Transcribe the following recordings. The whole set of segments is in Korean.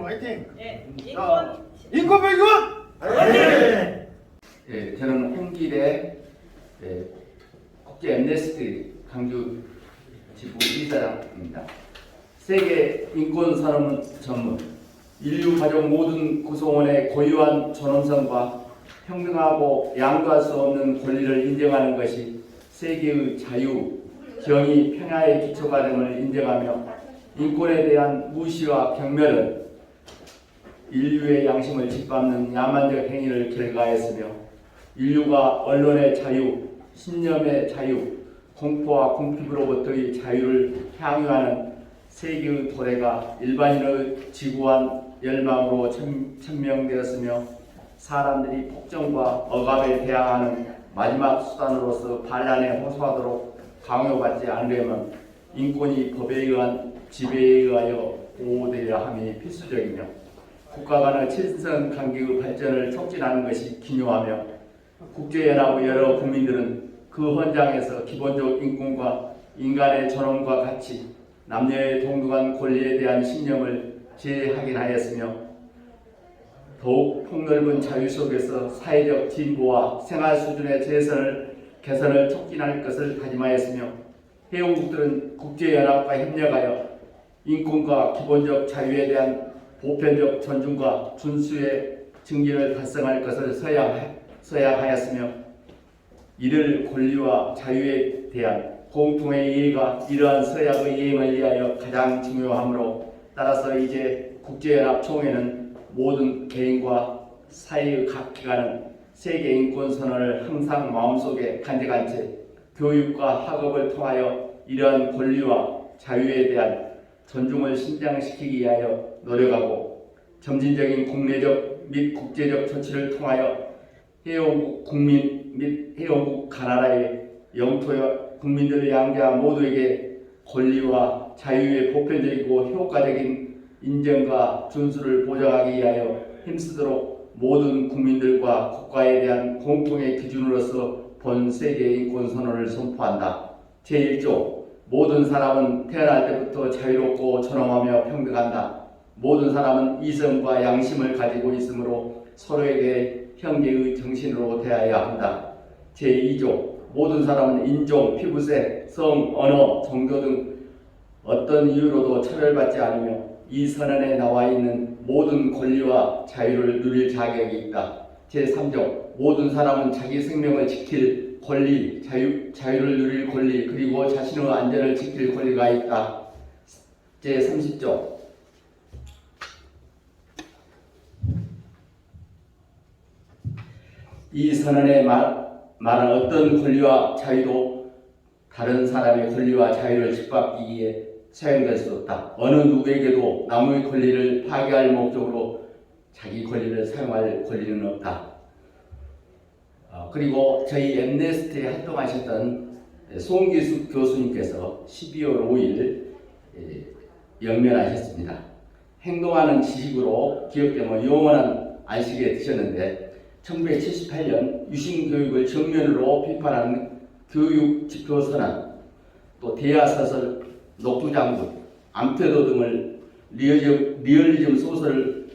화이팅! 예, 자, 인권 인권 배gun! 화이팅! 예, 저는 홍길의 국제 엠네스티 강주 지부 이사장입니다. 세계 인권 산업 전문, 인류 가족 모든 구성원의 고유한 존엄성과 평등하고 양보할 수 없는 권리를 인정하는 것이 세계의 자유, 정의, 평화의 기초가 됨을 인정하며 인권에 대한 무시와 경멸은 인류의 양심을 짓밟는 야만적 행위를 결과했으며 인류가 언론의 자유, 신념의 자유, 공포와 궁핍으로부터의 자유를 향유하는 세계의 도래가 일반인의 지구한 열망으로 천명되었으며 사람들이 폭정과 억압에 대항하는 마지막 수단으로서 반란에 호소하도록 강요받지 않으려면 인권이 법에 의한 지배에 의하여 보호되어야 함이 필수적이며 국가 간의 친선 관계의 발전을 촉진하는 것이 기요하며 국제연합의 여러 국민들은 그 헌장에서 기본적 인권과 인간의 존엄과 가치, 남녀의 동등한 권리에 대한 신념을 재확인하였으며 더욱 폭넓은 자유 속에서 사회적 진보와 생활 수준의 개선을 촉진할 것을 다짐하였으며 회원국들은 국제연합과 협력하여 인권과 기본적 자유에 대한 보편적 존중과 준수의 증진을 달성할 것을 서약하였으며 이를 권리와 자유에 대한 공통의 이해가 이러한 서약의 이행을 위하여 가장 중요하므로 따라서 이제 국제연합 총회는 모든 개인과 사회의 각 기관은 세계 인권 선언을 항상 마음속에 간직한 채 교육과 학업을 통하여 이러한 권리와 자유에 대한 존중을 신장시키기 위하여 노력하고 점진적인 국내적 및 국제적 조치를 통하여 회원국 국민 및 회원국 가나다의 영토 국민들 양자 모두에게 권리와 자유의 보편적이고 효과적인 인정과 준수를 보장하기 위하여 힘쓰도록 모든 국민들과 국가에 대한 공통의 기준으로서 본 세계 인권 선언을 선포한다. 제1조 모든 사람은 태어날 때부터 자유롭고 존엄하며 평등한다. 모든 사람은 이성과 양심을 가지고 있으므로 서로에게 형제의 정신으로 대하여야 한다. 제2조 모든 사람은 인종, 피부색, 성, 언어, 종교 등 어떤 이유로도 차별받지 않으며 이 선언에 나와 있는 모든 권리와 자유를 누릴 자격이 있다. 제3조 모든 사람은 자기 생명을 지킬 권리, 자유를 누릴 권리, 그리고 자신의 안전을 지킬 권리가 있다. 제30조 이 선언에 말한 어떤 권리와 자유도 다른 사람의 권리와 자유를 짓밟기 위해 사용될 수 없다. 어느 누구에게도 남의 권리를 파괴할 목적으로 자기 권리를 사용할 권리는 없다. 그리고 저희 엠네스티에 활동하셨던 송기숙 교수님께서 12월 5일 영면하셨습니다. 행동하는 지식으로 기억되면 영원한 안식에 드셨는데 1978년 유신교육을 정면으로 비판하는 교육지표선언, 또 대하사설, 녹두장군, 암태도 등을 리얼리즘 소설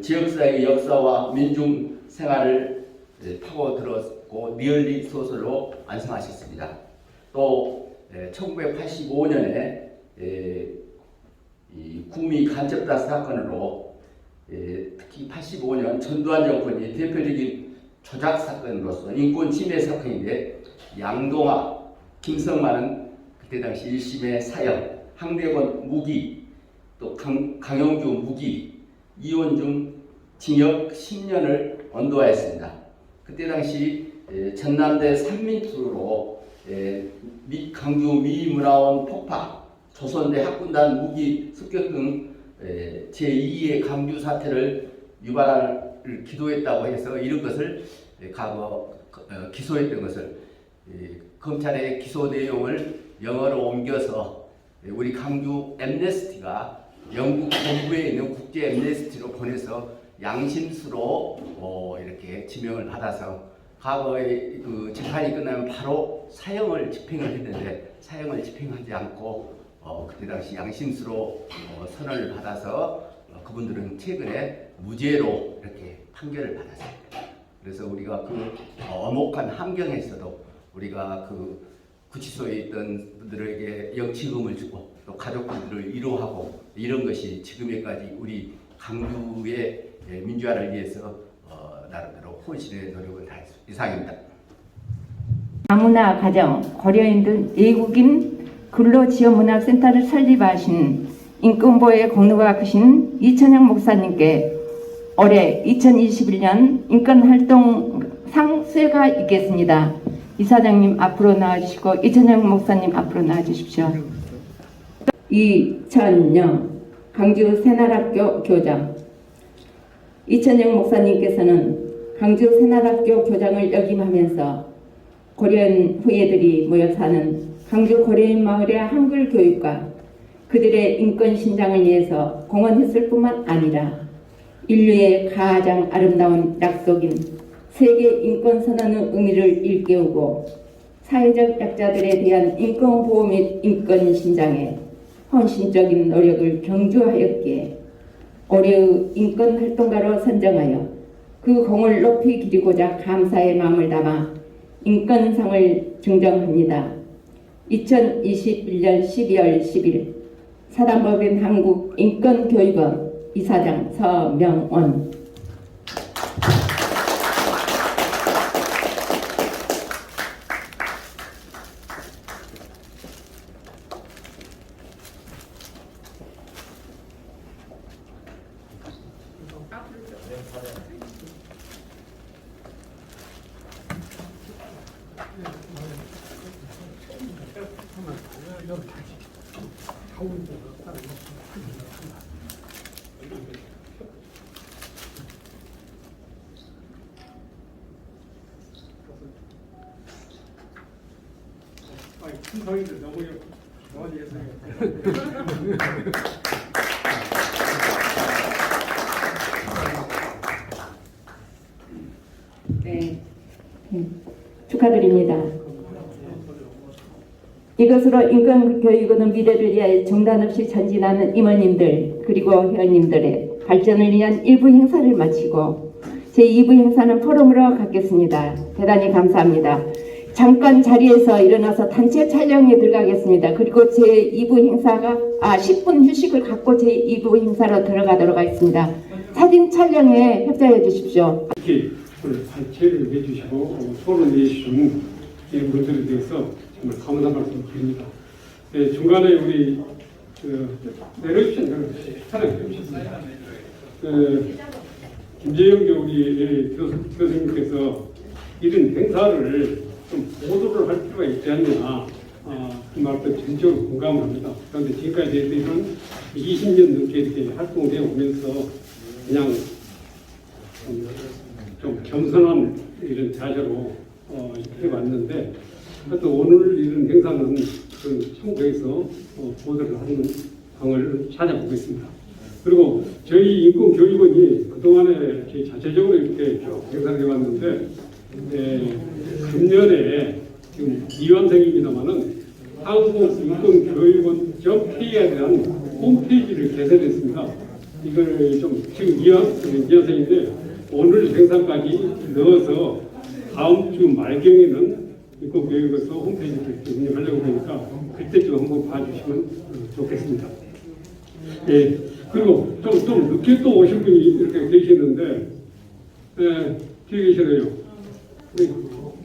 지역사회의 역사와 민중생활을 파고들었고 리얼리 소설로 완성하셨습니다. 또 1985년에 구미 간첩단 사건으로 특히 85년 전두환 정권이 대표적인 조작 사건으로서 인권 침해 사건인데 양동화, 김성만은 그때 당시 1심의 사형, 항대건 무기, 또 강영주 무기, 이원중 징역 10년을 언도하였습니다. 그때 당시 전남대 산민투로 강주 미문화원 폭파, 조선대 학군단 무기 습격 등 제2의 강주 사태를 유발을 기도했다고 해서 이런 것을 과거 기소했던 것을 검찰의 기소 내용을 영어로 옮겨서 우리 강주 엠네스티가 영국 본부에 있는 국제 엠네스티로 보내서 양심수로 이렇게 지명을 받아서 과거에 그 재판이 끝나면 바로 사형을 집행을 했는데 사형을 집행하지 않고 그때 당시 양심수로 선언을 받아서 그분들은 최근에 무죄로 이렇게 판결을 받았습니다. 그래서 우리가 그 엄혹한 환경에서도 우리가 그 구치소에 있던 분들에게 영치금을 주고 또 가족들을 위로하고 이런 것이 지금에까지 우리 강주의 민주화를 위해서 나름대로 혼신의 노력을 다했습니다. 이상입니다. 다문화 가정, 고려인 등 외국인 근로지원문화센터를 설립하신 인권보호의 공로가 크신 이천영 목사님께 올해 2021년 인권활동상 수여가 있겠습니다. 이사장님 앞으로 나와주시고 이천영 목사님 앞으로 나와주십시오. 이천영 강주 새날학교 교장. 이천영 목사님께서는 강주 새날학교 교장을 역임하면서 고려인 후예들이 모여 사는 강주 고려인 마을의 한글 교육과 그들의 인권 신장을 위해서 공헌했을 뿐만 아니라 인류의 가장 아름다운 약속인 세계 인권 선언의 의미를 일깨우고 사회적 약자들에 대한 인권 보호 및 인권 신장에 헌신적인 노력을 경주하였기에 올해의 인권 활동가로 선정하여 그 공을 높이 기리고자 감사의 마음을 담아 인권상을 증정합니다. 2021년 12월 10일 사단법인 한국인권교육원 이사장 서명원. 충성이들 너무 예상해요. 네, 축하드립니다. 이것으로 인권교육원의 미래를 위하여 중단 없이 전진하는 임원님들 그리고 회원님들의 발전을 위한 1부 행사를 마치고 제2부 행사는 포럼으로 갖겠습니다. 대단히 감사합니다. 잠깐 자리에서 일어나서 단체 촬영에 들어가겠습니다. 그리고 제2부 행사가 10분 휴식을 갖고 제2부 행사로 들어가도록 하겠습니다. 사진 촬영에 협조해 주십시오. 이렇게 오늘 단체를 해주시고 토론해 주신 분들에 대해서 정말 감사한 말씀을 드립니다. 네, 중간에 우리 내려주신 촬영해 주셨습니다. 김재영 우리 교수님께서 이런 행사를 좀 보도를 할 필요가 있지 않냐, 그 말도 전적으로 공감을 합니다. 그런데 지금까지 저희들은 20년 넘게 이렇게 활동을 해오면서 그냥 좀 겸손한 이런 자세로 해왔는데, 하여튼 오늘 이런 행사는 그런 청구에서 보도를 하는 방을 찾아보겠습니다. 그리고 저희 인권교육원이 그동안에 이렇게 자체적으로 이렇게 행사를 해왔는데, 금년에 지금 이완생입니다만은 한국인권교육원.k에 대한 홈페이지를 개설했습니다. 이걸 좀 지금 이완생인데 오늘 행사까지 넣어서 다음 주 말경에는 인권교육원에서 홈페이지를 운영하려고 하니까 그때쯤 한번 봐주시면 좋겠습니다. 예, 그리고 좀 늦게 또 오신 분이 이렇게 계시는데, 뒤에 계시네요.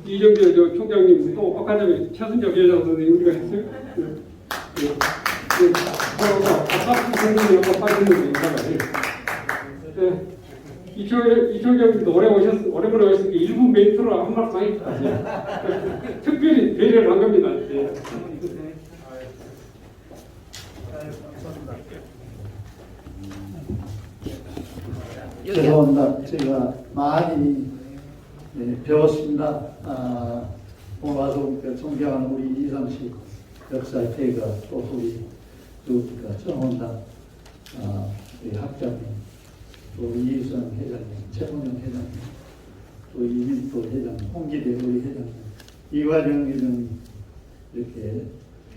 이정재 총장님 또 아까 전에 최순적 회장 선생님 우리가 했어요. 아까 선생님이 아까 빠졌는데 이 총장님도 오래만에 오셨으니까 일부 멘트로 한 말씀 하겠다. 특별히 배려를 한 겁니다. 네. 죄송합니다. 제가 많이 배웠습니다. 오늘 와서 보니까 존경하는 우리 이상식 역사회가 또 우리 정원당 우리 학자님, 또 이희선 회장님, 최문영 회장님, 또 이민도 회장님, 홍기대 우리 회장님, 이화령 회장님 이렇게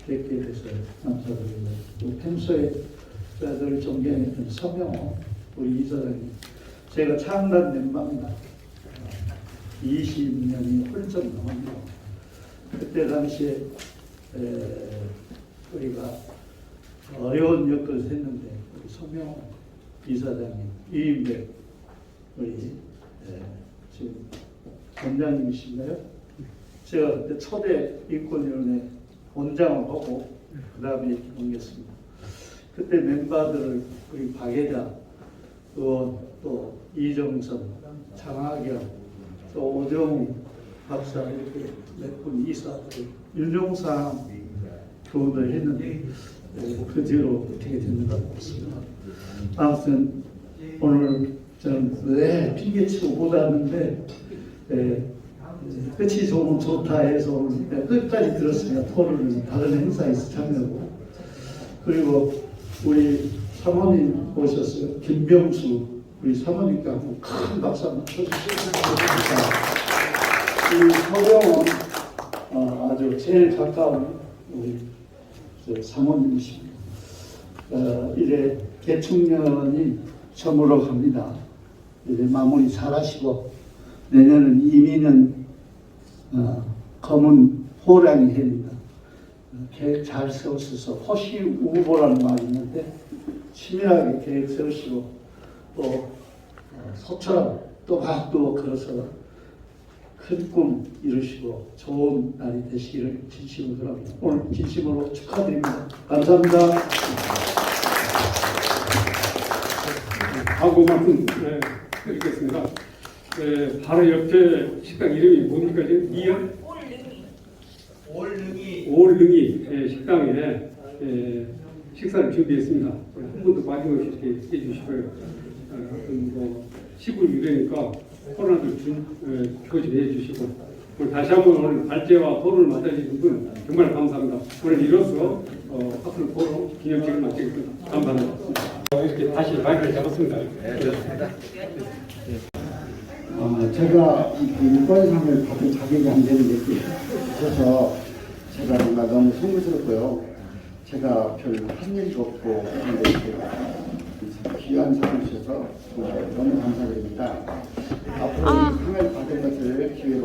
뵙게 돼서 감사드립니다. 또 평소에 늘 존경했던 서명호 우리 이사장님, 제가 창단 멤버입니다. 20년이 훌쩍 넘었네요. 그때 당시에 우리가 어려운 역할을 했는데 우리 송명호 이사장님, 이인백 우리 지금 원장님이신가요? 제가 그때 초대 인권위원회 원장을 하고 그 다음에 이렇게 옮겼습니다. 그때 멤버들을 우리 박예자 의원, 또 이정선, 장하경, 또 오정우 박사 이렇게 몇 분 이사들, 윤종상 교원을 했는데 그 뒤로 어떻게 됐는 것 같습니다. 아무튼 오늘 저는 왜 핑계치고 못 왔는데 끝이 조금 좋다 해서 오늘 끝까지 들었습니다. 토론을 다른 행사에서 참여하고, 그리고 우리 사모님 오셨어요. 김병수 우리 사모님께 한번 큰 박수 한번 쳐주시겠습니다. 이 서병은 아주 제일 가까운 우리 사모님이십니다. 이제 개축년이 저물어 갑니다. 이제 마무리 잘하시고 내년은 이민은 검은 호랑이 해입니다. 계획 잘 세우셔서 호시우보라는 말이 있는데 치밀하게 계획 세우시고 또 소처럼 또 박도 걸어서 큰 꿈 이루시고 좋은 날이 되시기를 진심으로 바랍니다. 오늘 진심으로 축하드립니다. 감사합니다. 하고 말씀 드리겠습니다. 바로 옆에 식당 이름이 뭡니까? 지금 이연? 올능이 식당에 식사를 준비했습니다. 한 번도 빠짐없이 이렇게 해주시고요. 뭐 시골 유래니까 코로나도 조심해 주시고 오늘 다시 한번 오늘 발제와 토론을 맡아주신 분 정말 감사합니다. 오늘 이로써 앞으로 토론 기념식을 마치겠습니다. 감사합니다. 이렇게 다시 마이크를 잡았습니다. 제가 인권상을 받은 자격이 안 되는 게 있어서 제가 정말 너무 송구스럽고요. 제가 별 한 일도 없고 그런데 이렇게 귀한 상을 주셔서 정말 너무 감사드립니다. 앞으로 이 상을 받은 것을 기회로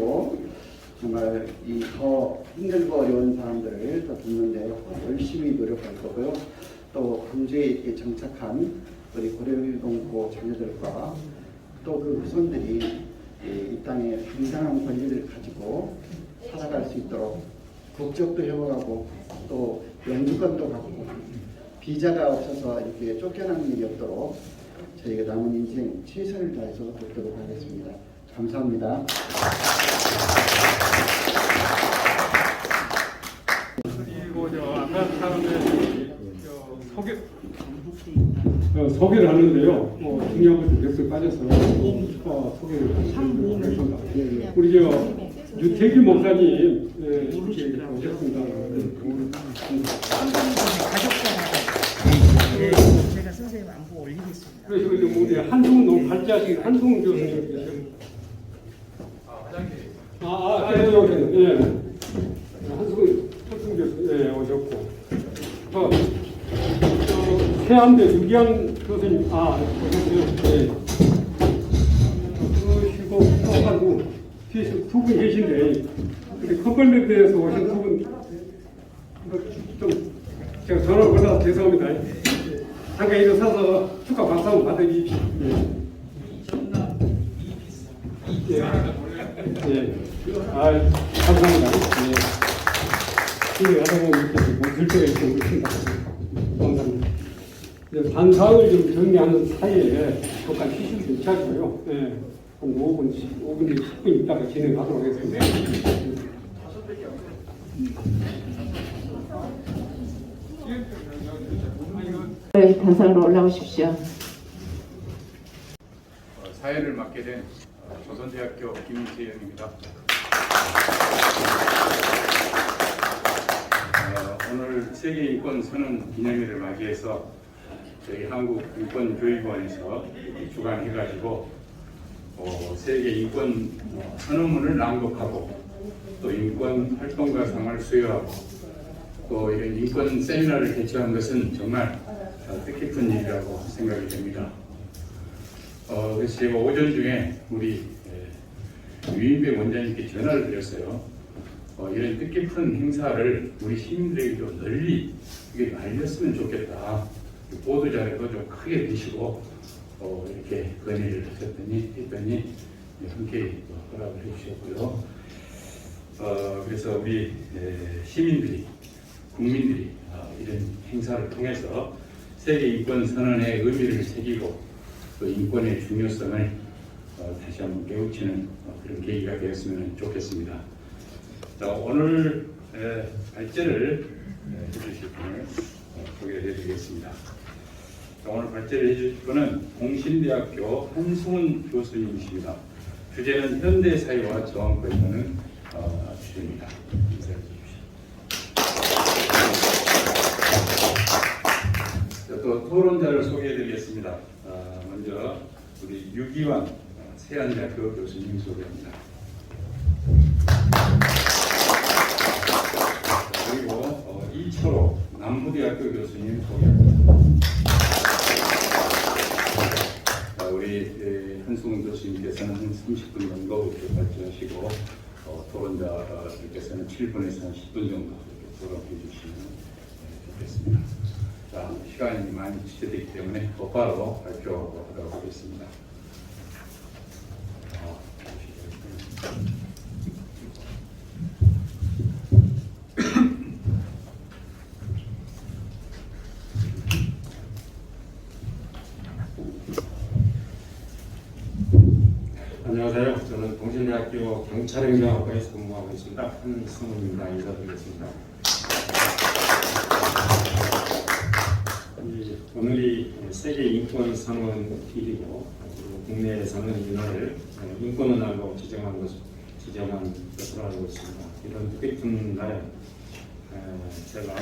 정말 이 더 힘들고 어려운 사람들을 더 돕는데 열심히 노력할 거고요. 또 광주에 이렇게 정착한 우리 고려유동고 자녀들과 또 그 후손들이 이 땅에 당당한 권리를 가지고 살아갈 수 있도록 국적도 회복하고 또 영주권도 갖고 비자가 없어서 이렇게 쫓겨나는 일이 없도록 저희가 남은 인생 최선을 다해서 돕도록 하겠습니다. 감사합니다. 그리고 아까 사람의 소개를 하는데요. 중요한 것들 몇개 빠져서 소개를 하겠습니다. 우리 유태기 목사님 이렇게 오셨습니다. 제가 선생님 안부 올리겠습니다. 그래서 우리 한승훈 너무 발제하신 한승훈 교수님 계세요. 예. 한승훈 교수 오셨고 세안대 유기한 교수님 오셨어요. 그리고 또 두 분 계신데 우리 컨벌랜드에서 오신 두 분 좀 제가 전화를 받아서 죄송합니다. 잠깐 일어서서 축하 박수 한번 받아주십시오. 감사합니다. 일을 하다 보면 이렇게 들 때가 있습니다. 감사합니다. 단상을 좀 정리하는 사이에 잠깐 휴식을 좀 취하시고요. 한 5분, 10분 있다가 진행하도록 하겠습니다. 단상으로 올라오십시오. 사회를 맡게 된 조선대학교 김재영입니다. 오늘 세계인권선언 기념일을 맞이해서 저희 한국인권교육원에서 주관해가지고 세계인권 선언문을 낭독하고 또 인권 활동가상을 수여하고 또 이런 인권 세미나를 개최한 것은 정말 뜻깊은 일이라고 생각이 됩니다. 그래서 제가 오전 중에 우리 유인배 원장님께 전화를 드렸어요. 이런 뜻깊은 행사를 우리 시민들에게 좀 널리 이게 알렸으면 좋겠다. 보도자료도 좀 크게 드시고 이렇게 건의를 했더니 함께 허락을 해주셨고요. 그래서 우리 시민들이, 국민들이 이런 행사를 통해서 세계 인권 선언의 의미를 새기고 또 인권의 중요성을 다시 한번 깨우치는 그런 계기가 되었으면 좋겠습니다. 자, 오늘 발제를 해주실 분을 소개해 드리겠습니다. 자, 오늘 발제를 해주실 분은 공신대학교 한승훈 교수님이십니다. 주제는 현대사회와 저항권이라는 주제입니다. 인사해 주십시오. 자, 또 토론자를 소개해 드리겠습니다. 먼저 우리 유기환 세안대학교 교수님 소개합니다. 그리고 이철호 남부대학교 교수님 소개합니다. 우리 한승훈 교수님께서는 한 30분 정도 이렇게 발전하시고 토론자들께서는 7분에서 한 10분 정도 이렇게 토론해 주시면 좋겠습니다. 자, 시간이 많이 지체되기 때문에 곧바로 발표하도록 하겠습니다. 안녕하세요. 저는 동신대학교 경찰행정학과에서 근무하고 있습니다. 한승훈입니다. 인사드리겠습니다. 오늘이 세계 인권 선언일이고 국내에서는 이날을 인권의 날로 지정한 것으로 알고 있습니다. 이런 뜻깊은 날에 제가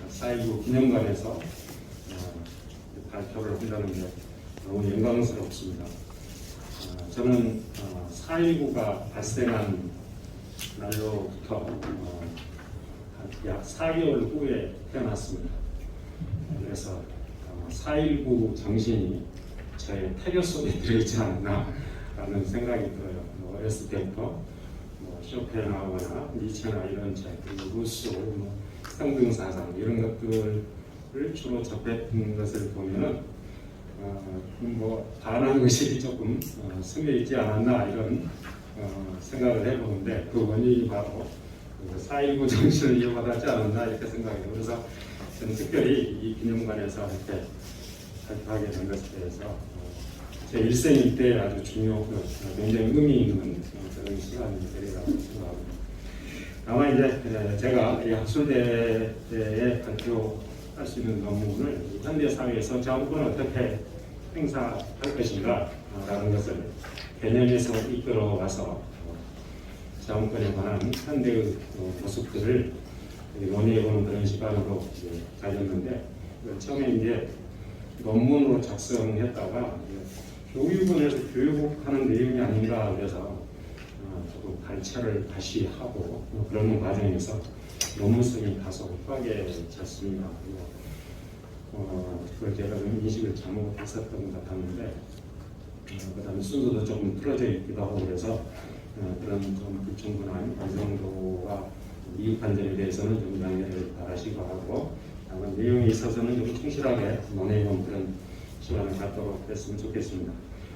4.19 기념관에서 발표를 한다는 게 너무 영광스럽습니다. 저는 4.19가 발생한 날로부터 약 4개월 후에 태어났습니다. 그래서 4.19 정신이 저의 태교 속에 들어있지 않나라는 생각이 들어요. 어렸을 때부터 쇼펜하우나 니체나 이런 책, 그리고 루소, 상등사상 이런 것들을 주로 접했던 것을 보면은 반한 것이 조금 스며 있지 않았나 이런 생각을 해보는데 그 원인이 바로 4.19 정신을 이어받았지 않았나 이렇게 생각해요. 그래서 저는 특별히 이 기념관에서 이렇게 발표하게 된 것에 대해서 제 일생 일대 아주 중요하고 굉장히 의미 있는 그런 시간이 되리라고 생각합니다. 다만 이제 제가 이 학술대에 발표할 수 있는 논문을 현대 사회에서 저항권을 어떻게 행사할 것인가 라는 것을 개념에서 이끌어와서 저항권에 관한 현대의 모습들을 논의해보는 그런 시간으로 가졌는데 처음에 이제 논문으로 작성했다가 교육원에서 교육하는 내용이 아닌가 그래서 조금 발췌를 다시 하고 그러는 과정에서 논문성이 다소 빡해졌습니다. 그걸 제가 좀 인식을 잘못했었던 것 같았는데 그 다음에 순서도 조금 틀어져 있기도 하고 그래서 그런 좀 불충분한 완성도와 미흡한 점에 대해서는 좀 양해를 바라시고 하고 다만 내용에 있어서는 좀 충실하게 논의해본 그런 시간을 갖도록 했으면 좋겠습니다.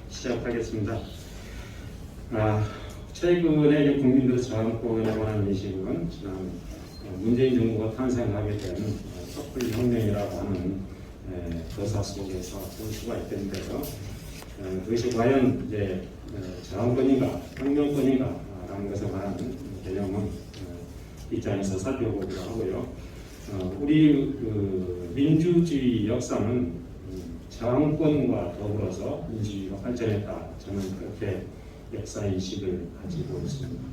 시작하겠습니다. 최근에 국민들 저항권에 관한 인식은 지난 문재인 정부가 탄생하게 된 촛불 혁명이라고 하는 거사 속에서 볼 수가 있겠는데요. 그것이 과연 이제 저항권인가, 혁명권인가라는 것에 관한 개념은 입장에서 살펴보기로 하고요. 우리 민주주의 역사는 저항권과 더불어서 민주주의가 발전했다. 저는 그렇게 역사 인식을 가지고 있습니다.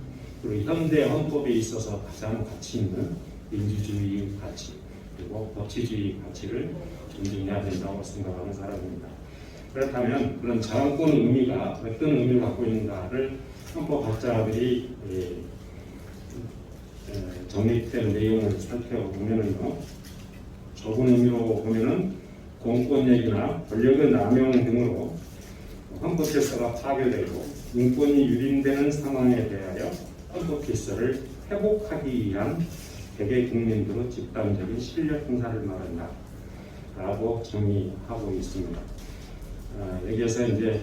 그리고 현대 헌법에 있어서 가장 가치 있는 민주주의 가치 그리고 법치주의 가치를 존중해야 된다고 생각하는 사람입니다. 그렇다면 그런 저항권의 의미가 어떤 의미를 갖고 있는가를 헌법학자들이 정립된 내용을 살펴보면은요, 좁은 의미로 보면은 공권력이나 권력의 남용 등으로 헌법 질서가 파괴되고 인권이 유린되는 상황에 대하여 헌법 질서를 회복하기 위한 개개 국민들의 집단적인 실력 행사를 말한다 라고 정의하고 있습니다. 여기에서 이제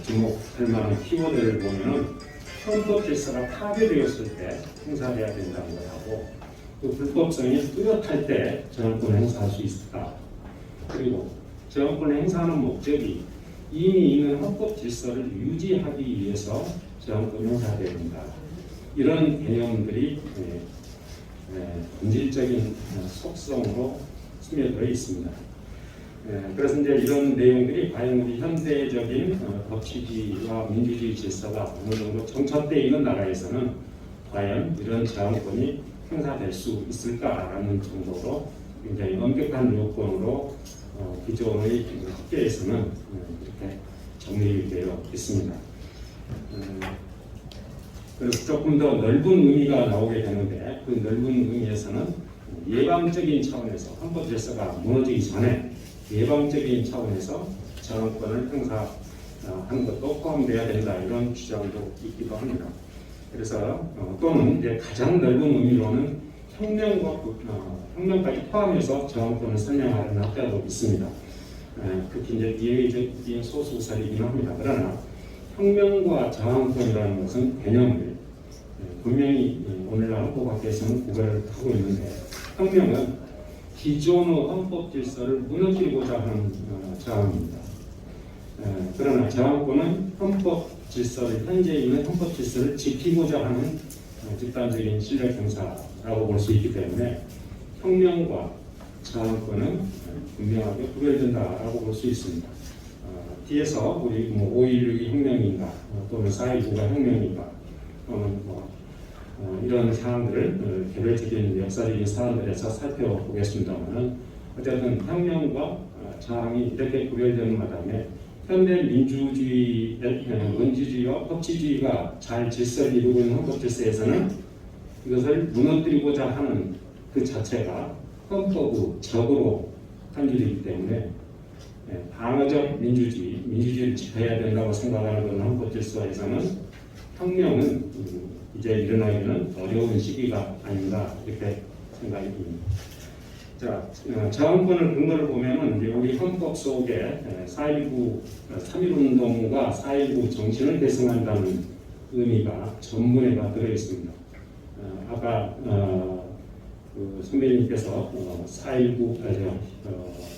주목할 만한 키워드를 보면은 헌법 질서가 파괴되었을 때 행사해야 된다는 것하고 또 불법성이 뚜렷할 때 저항권을 행사할 수 있다. 그리고 저항권을 행사하는 목적이 이미 있는 헌법 질서를 유지하기 위해서 저항권을 행사해야 된다. 이런 개념들이 본질적인 속성으로 스며들어 있습니다. 그래서 이제 이런 내용들이 과연 우리 현대적인 법치주의와 민주주의 질서가 어느 정도 정착되어 있는 나라에서는 과연 이런 저항권이 행사될 수 있을까라는 정도로 굉장히 엄격한 요건으로 기존의 학계에서는 이렇게 정리되어 있습니다. 그래서 조금 더 넓은 의미가 나오게 되는데 그 넓은 의미에서는 예방적인 차원에서 헌법 질서가 무너지기 전에 예방적인 차원에서 저항권을 행사하는 것도 포함되어야 된다 이런 주장도 있기도 합니다. 그래서 또는 이제 가장 넓은 의미로는 혁명까지 포함해서 저항권을 설명하는 학자도 있습니다. 특히 이제 이해적인 소수설이긴 합니다. 그러나 혁명과 저항권이라는 것은 개념을 분명히 오늘날 헌법학계에서는 구별을 하고 있는데 혁명은 기존의 헌법 질서를 무너뜨리고자 하는 저항입니다. 그러나 저항권은 헌법 질서를 현재 있는 헌법 질서를 지키고자 하는 집단적인 실력 행사라고 볼 수 있기 때문에 혁명과 저항권은 분명하게 구별된다라고 볼 수 있습니다. 뒤에서 우리 5.16이 혁명인가 또는 4.19가 혁명인가 또는 이런 사항들을 개별적인 역사적인 사안들에서 살펴보겠습니다만 어쨌든 혁명과 저항이 이렇게 구별되는 마당에 현대 민주주의, 원주주의와 법치주의가 잘 질서를 이루고 있는 헌법 질서에서는 이것을 무너뜨리고자 하는 그 자체가 헌법의 적으로 한줄이기 때문에 방어적 민주주의를 지켜야 된다고 생각하는 그런 헌법 질서에서는 혁명은 이제 일어나기는 어려운 시기가 아닌가 이렇게 생각이 듭니다. 자, 저항권을 근거를 보면은 이제 우리 헌법 속에 4.19 3.1운동과 4.19 정신을 계승한다는 의미가 전문에가 들어 있습니다. 아까 그 선배님께서 4.19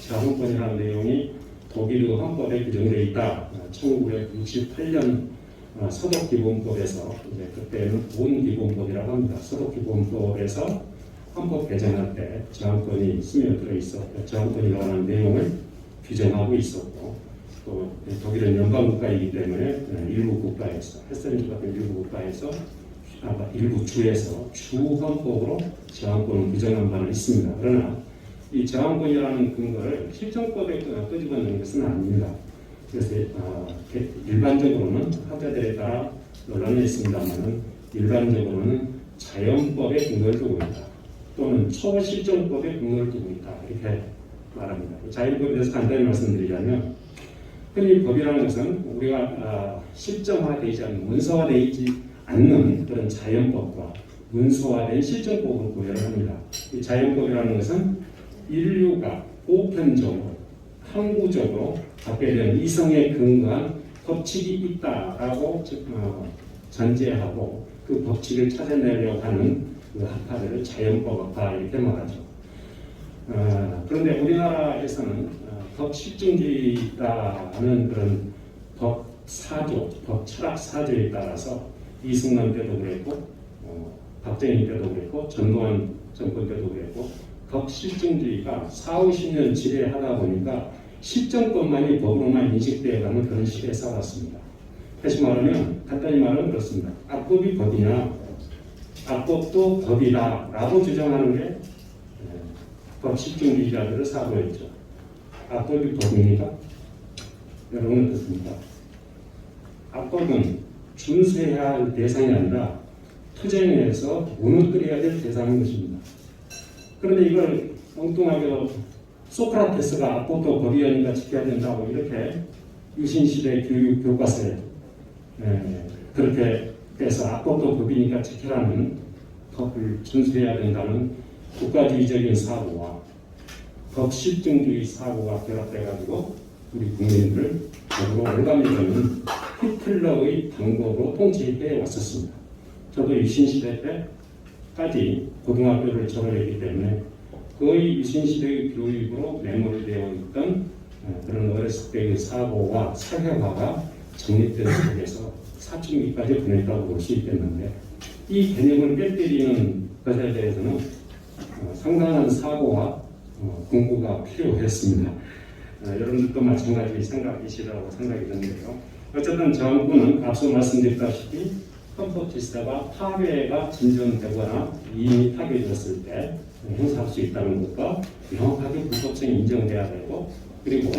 저항권이라는 내용이 독일의 헌법에 규정되어 있다. 1968년 서독기본법에서 그때는 본기본법이라고 합니다. 서독기본법에서 헌법 개정할 때 저항권이 스며들어 있었고 저항권이라고 하는 내용을 규정하고 있었고 또 독일은 연방국가이기 때문에 일부 국가에서 헬센주 같은 일부 국가에서 일부 주에서 주헌법으로 저항권을 규정한 바는 있습니다. 그러나 이 저항권이라는 근거를 실정법에 끄집어내는 것은 아닙니다. 그래서 일반적으로는 학자들에 따라 논란이 있습니다만 일반적으로는 자연법에 근거를 두고 있다. 또는 초실정법에 근거를 두고 있다. 이렇게 말합니다. 자연법에 대해서 간단히 말씀드리자면 흔히 법이라는 것은 우리가 실정화되지 않는 문서화되지 않는 그런 자연법과 문서화된 실정법을 구별을 합니다. 이 자연법이라는 것은 인류가 보편적으로 항구적으로 갖게 된 이성에 근거한 법칙이 있다라고 전제하고 그 법칙을 찾아내려고 하는 그 학파들을 자연법 학파 이렇게 말하죠. 그런데 우리나라에서는 법실증주의라는 그런 법사조, 법철학 사조에 따라서 이승만 때도 그랬고 박정희 때도 그랬고 전두환 정권 때도 그랬고 법실증주의가 40-50년 지배하다 보니까 실정법만이 법으로만 인식되어 가는 그런 시대에 살았습니다. 다시 말하면 간단히 말하면 그렇습니다. 악법이 법이냐 악법도 법이다 라고 주장하는 게 법실증주의자들의 사고였죠. 악법이 법입니까? 여러분은 어떻습니까? 악법은 준수해야 할 대상이 아니라 투쟁에서 무너뜨려야 될 대상인 것입니다. 그런데 이걸 엉뚱하게 소크라테스가 악법도 법이 아닌가 지켜야 된다고 이렇게 유신시대 교육 교과서에 그렇게 해서 악법도 법이니까 지켜라는 법을 준수해야 된다는 국가주의적인 사고와 법실증주의 사고가 결합돼가지고 우리 국민들을 적으로 올가미되는 히틀러의 방법으로 통치해 왔었습니다. 저도 유신시대 때까지 고등학교를 졸업했기 때문에 거의 유신시대의 교육으로 매몰되어 있던 그런 어렸을 때의 사고와 사회화가 정립된 속에서 사춘기까지 보냈다고 볼 수 있겠는데 이 개념을 빼뜨리는 것에 대해서는 상당한 사고와 공부가 필요했습니다. 여러분들도 마찬가지 생각이시라고 생각이 드는데요. 어쨌든 정부는 앞서 말씀드렸다시피 컴포티스트가 파괴가 진전되거나 이미 파괴되었을 때 행사할 수 있다는 것과 명확하게 불법성이 인정돼야 되고 그리고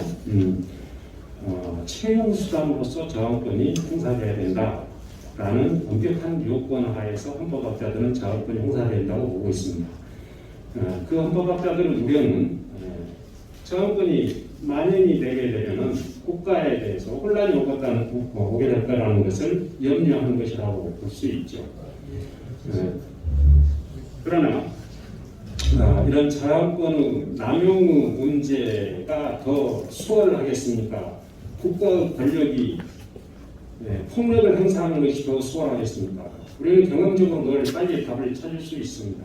채용 수단으로서 저항권이 행사돼야 된다라는 엄격한 요건 하에서 헌법학자들은 저항권이 행사된다고 보고 있습니다. 그 헌법학자들은 우려는 저항권이 만연이 되게 되면은 국가에 대해서 혼란이 오게 될 거라는 것을 염려하는 것이라고 볼 수 있죠. 그러나 이런 저항권의 남용 문제가 더 수월하겠습니까? 국가 권력이 폭력을 행사하는 것이 더 수월하겠습니까? 우리는 경험적으로 늘 빨리 답을 찾을 수 있습니다.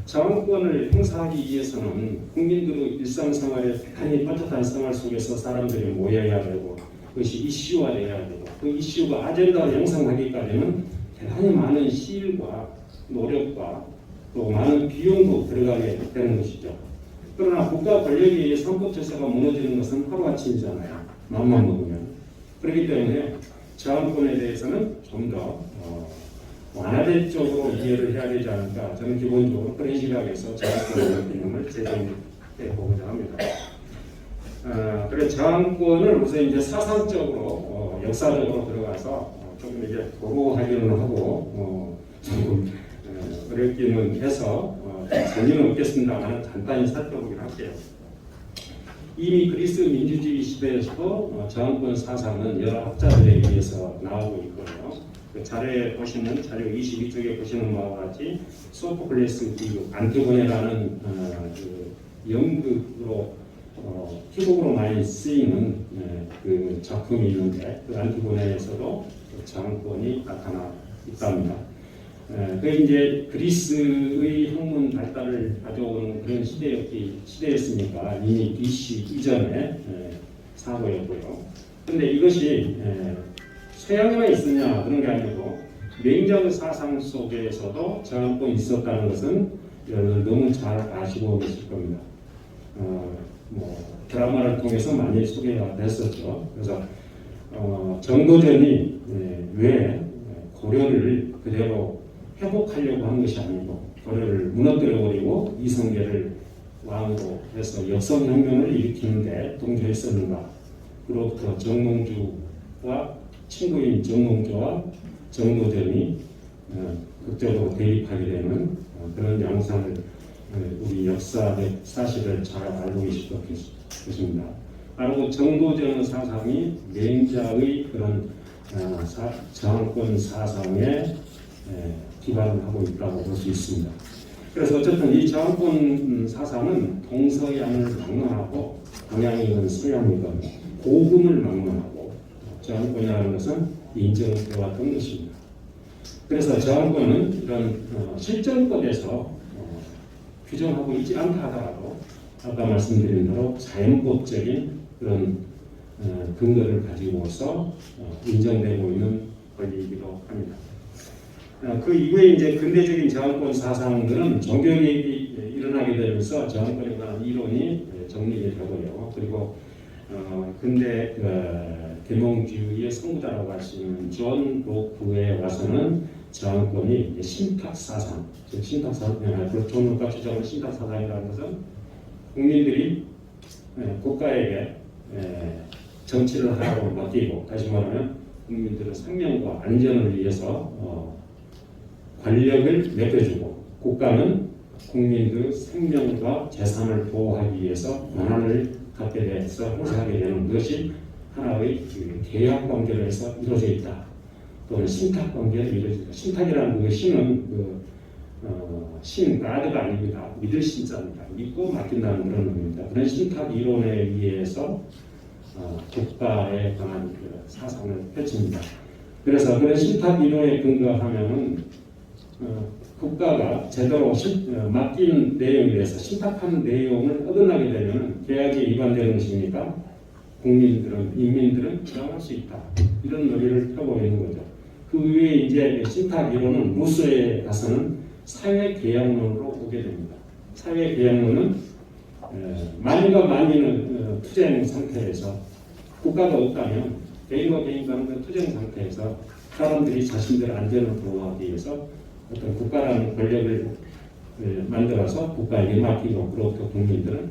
저항권을 행사하기 위해서는 국민들의 일상생활에 대단히 떳떳한 생활 속에서 사람들이 모여야 되고 그것이 이슈화되어야 되고 그 이슈가 아젠다를 형성하기까지는 대단히 많은 시일과 노력과 또 많은 비용도 들어가게 되는 것이죠. 그러나 국가 권력이 선거 체제가 무너지는 것은 하루아침이잖아요. 마음만 먹으면. 그렇기 때문에 저항권에 대해서는 좀 더 완화된 쪽으로 이해를 해야 되지 않을까. 저는 기본적으로 그런 시각에서 저항권의 개념을 제정해 보고자 합니다. 그래서 저항권을 우선 이제 사상적으로 역사적으로 들어가서 조금 이제 보고하기는 하고 조금 어렵기는 해서 전혀 없겠습니다만 간단히 살펴보긴 할게요. 이미 그리스 민주주의 시대에서도 저항권 사상은 여러 학자들에 의해서 나오고 있고요. 그 자료에 보시는 자료 22쪽에 보시는 바와 같이 소포클레스 안티고네라는 그 연극으로 희곡으로 많이 쓰이는 그 작품이 있는데 그 안티고네에서도 저항권이 나타나 있답니다. 그 이제 그리스의 학문 발달을 가져온 그런 시대였으니까 이미 BC 이전의 사고였고요. 그런데 이것이 서양에만 있었냐 그런 게 아니고 맹장 사상 속에서도 저항권이 있었다는 것은 여러분 너무 잘 아시고 계실 겁니다. 드라마를 통해서 많이 소개가 됐었죠. 그래서 정도전이 왜 고려를 그대로 회복하려고 한 것이 아니고 고려를 무너뜨려버리고 이성계를 왕으로 해서 역성혁명을 일으키는데 동조했었는가. 그로부터 정몽주와 친구인 정몽주와 정도전이 극적으로 대립하게 되는 그런 양상을 우리 역사적 사실을 잘 알고 계실 것입니다. 바로 정도전 사상이 맹자의 그런 저항권 사상에 기반을 하고 있다고 볼 수 있습니다. 그래서 어쨌든 이 저항권 사상은 동서양을 막론하고 동양이건 서양이건 고금을 막론하고 저항권이라는 것은 인정되어 왔던 것입니다. 그래서 저항권은 이런 실정법에서 규정하고 있지 않다 하더라도 아까 말씀드린 대로 자연법적인 그런 근거를 가지고서 인정되고 있는 권리이기도 합니다. 그 이후에 이제 근대적인 저항권 사상들은 종교개혁이 일어나게 되면서 저항권에 관한 이론이 정립이 되고요. 그리고 근대 계몽주의의 성부자라고 할 수 있는 존 로크에 와서는 저항권이 신탁 사상, 신탁 사상, 존 로크가 주장하는 신탁 사상이라는 것은 국민들이 국가에게 정치를 하라고 맡기고, 다시 말하면 국민들의 생명과 안전을 위해서 권력을 맡겨주고, 국가는 국민들의 생명과 재산을 보호하기 위해서 권한을 갖게 돼서 행사하게 되는 것이 하나의 그 계약 관계에서 이루어져 있다. 또는 신탁 관계가 이루어져 있다. 신탁이라는 그 신은 신, 가드가 아닙니다. 믿을 신자입니다. 믿고 맡긴다는 그런 의미입니다. 그런 신탁 이론에 의해서 국가에 관한 그 사상을 펼칩니다. 그래서 그런 신탁 이론에 근거하면은 국가가 제대로 맡긴 내용에 대해서 신탁한 내용을 어긋나게 되면 계약에 위반되는 것이니까 인민들은 주장할 수 있다. 이런 논리를 펴고 있는 거죠. 그 위에 이제 신탁 이론은 루소에 가서는 사회계약론으로 오게 됩니다. 사회계약론은 만인과 만인은 투쟁 상태에서 국가가 없다면 개인과 개인 간의 투쟁 상태에서 사람들이 자신들의 안전을 보호하기 위해서 어떤 국가라는 권력을 만들어서 국가에게 맡기고 그로부터 국민들은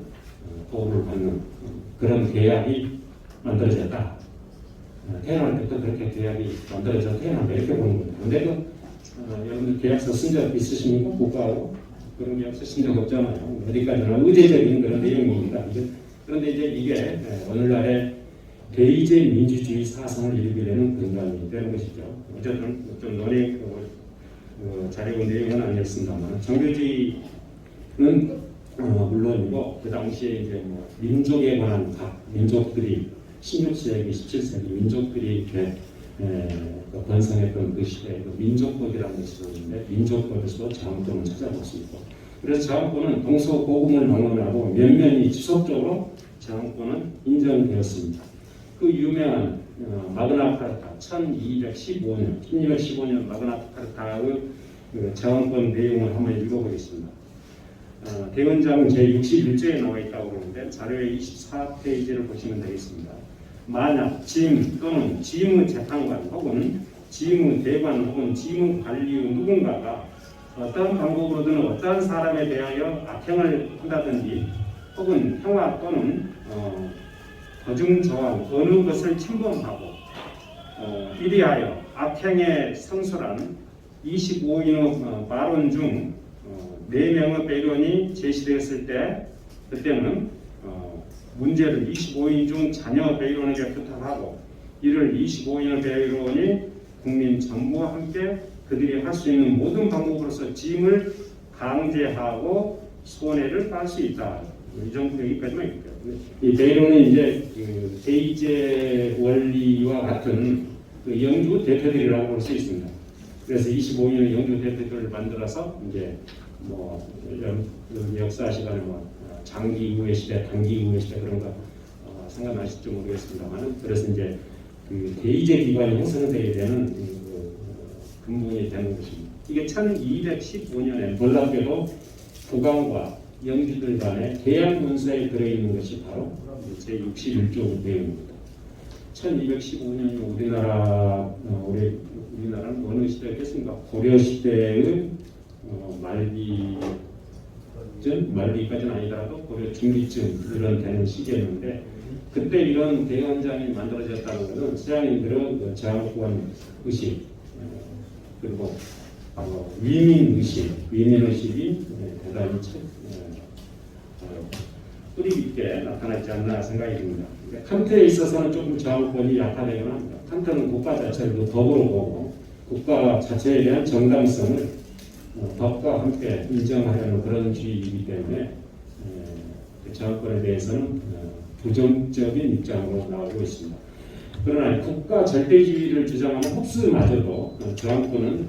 보호를 받는 그런 계약이 만들어졌다. 태어날 때부터 그렇게 계약이 만들어져 태어난다 이렇게 보는 겁니다. 근데 여러분들 계약서 쓴 적 있으십니까? 국가하고 그런 계약서 쓴 적 없잖아요. 어디까지나 의제적인 그런 내용입니다. 그런데 이제 이게 오늘날의 대의제 민주주의 사상을 일으키게 되는 근간이 되는 것이죠. 어쨌든 좀 논의 자료의 내용은 아니었습니다만 정교주의는 물론이고 그 당시에 이제 뭐 민족에 관한 각 민족들이 16세기, 17세기 민족들이 이렇게 번성했던 그 시대에 민족법이라는 것이 있는데 민족법에서도 자원권을 찾아볼 수 있고 그래서 자원권은 동서고금을 막론하고 면면이 지속적으로 자원권은 인정되었습니다. 그 유명한 마그나카르타 1215년 마그나카르타의 그 자원권 내용을 한번 읽어보겠습니다. 대원장 제61조에 나와 있다고 그러는데 자료의 24페이지를 보시면 되겠습니다. 만약 지임 또는 지임의 재판관 혹은 지임의 대관 혹은 지임의 관리의 누군가가 어떤 방법으로든 어떤 사람에 대하여 악행을 한다든지 혹은 평화 또는 거증저항 어느 것을 침범하고 이리하여 악행에 성술한 25인의 발언 중 4명의 배론이 제시되었을 때 그때는 문제를 25인 중 자녀 배론에게 부탁하고 이를 25인의 배론이 국민 전부와 함께 그들이 할 수 있는 모든 방법으로서 짐을 강제하고 손해를 딸 수 있다. 이 정도 여기까지만 있고요. 이 배론은 이제 그 대의제 원리와 같은 그 영주 대표들이라고 볼 수 있습니다. 그래서 25인의 영주 대표들을 만들어서 이제 뭐 역사 시간에 뭐 장기 이후의 시대, 단기 이후의 시대 그런 거 생각나실지 모르겠습니다만 그래서 이제 그 대의제 기관이 형성되게 되는 근본이 되는 것입니다. 이게 1215년에 놀랍게도 국왕과 영주들 간의 계약 문서에 들어있는 것이 바로 제61조 내용입니다. 1215년이 우리나라는 어느 시대였겠습니까? 고려 시대의 말기까지는 아니더라도 고려 중기쯤 이런 되는 시기였는데 그때 이런 대헌장이 만들어졌다는 것은 서양인들은 자원권 의식 그리고 위민 의식이 대단히 뿌리 깊게 나타나지 않나 생각이 듭니다. 칸트에 있어서는 조금 자원권이 약화되거나 합니다. 칸트는 국가 자체를 덕으로 보고 국가 자체에 대한 정당성을 덕과 함께 인정하려는 그런 주의이기 때문에 자원권에 대해서는 부정적인 입장으로 나오고 있습니다. 그러나 국가 절대주의를 주장하는 홉스마저도 자원권은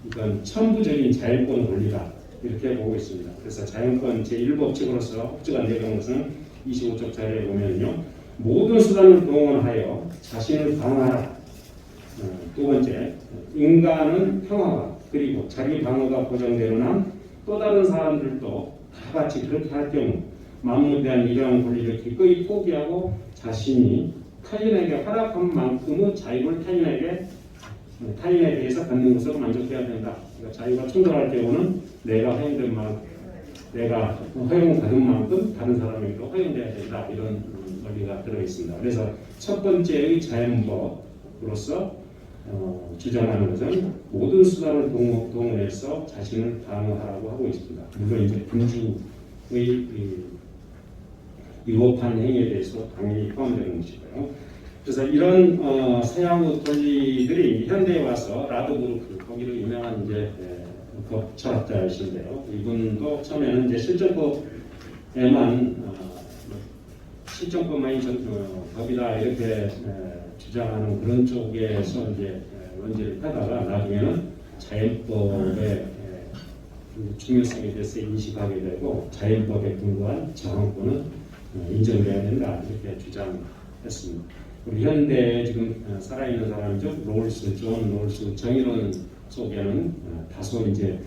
이건 천부적인 자율권 권리다 이렇게 보고 있습니다. 그래서 자율권 제1법칙으로서 홉스가 내건 것은 25쪽 자료에 보면요 모든 수단을 동원하여 자신을 방어하라. 두 번째 인간은 평화가 그리고 자기 방어가 보장되는 한 또 다른 사람들도 다 같이 그렇게 할 경우 만물에 대한 이러한 권리를 기꺼이 포기하고 자신이 타인에게 허락한 만큼의 자유를 타인에 대해서 갖는 것으로 만족해야 된다. 그러니까 자유가 충돌할 경우는 내가 허용받은 만큼 다른 사람에게도 허용돼야 된다. 이런 원리가 들어있습니다. 그래서 첫 번째의 자연법으로서 주장하는 것은 모든 수단을 동원해서 자신을 방어하라고 하고 있습니다. 물론 이제 군주의 위법한 행위에 대해서 당연히 포함되는 것이고요. 그래서 이런 서양의 권리들이 현대에 와서 라드부르크, 거기로 유명한 이제 법 철학자이신데요. 이분도 처음에는 이제 실정법만이 법이다 이렇게 주장하는 그런 쪽에서 이제 논지를 하다가 나중에는 자연법의 중요성에 대해서 인식하게 되고 자연법에 근거한 저항권은 인정돼야 된다 이렇게 주장했습니다. 우리 현대에 지금 살아있는 사람이죠. 존 롤스 정의론 속에는 다소 이제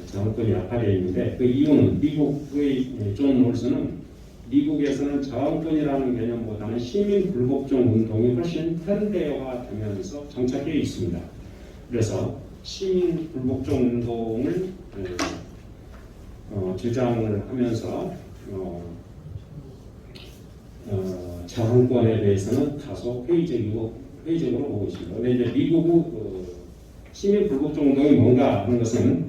저항권이 약화되어 있는데 그 이유는 미국의 존 롤스는 미국에서는 저항권이라는 개념보다는 시민 불복종 운동이 훨씬 현대화되면서 정착되어 있습니다. 그래서 시민 불복종 운동을 주장을 하면서 저항권에 대해서는 다소 회의적으로 보고 있습니다. 그런데 이제 미국의 시민 불복종 운동이 뭔가 하는 것은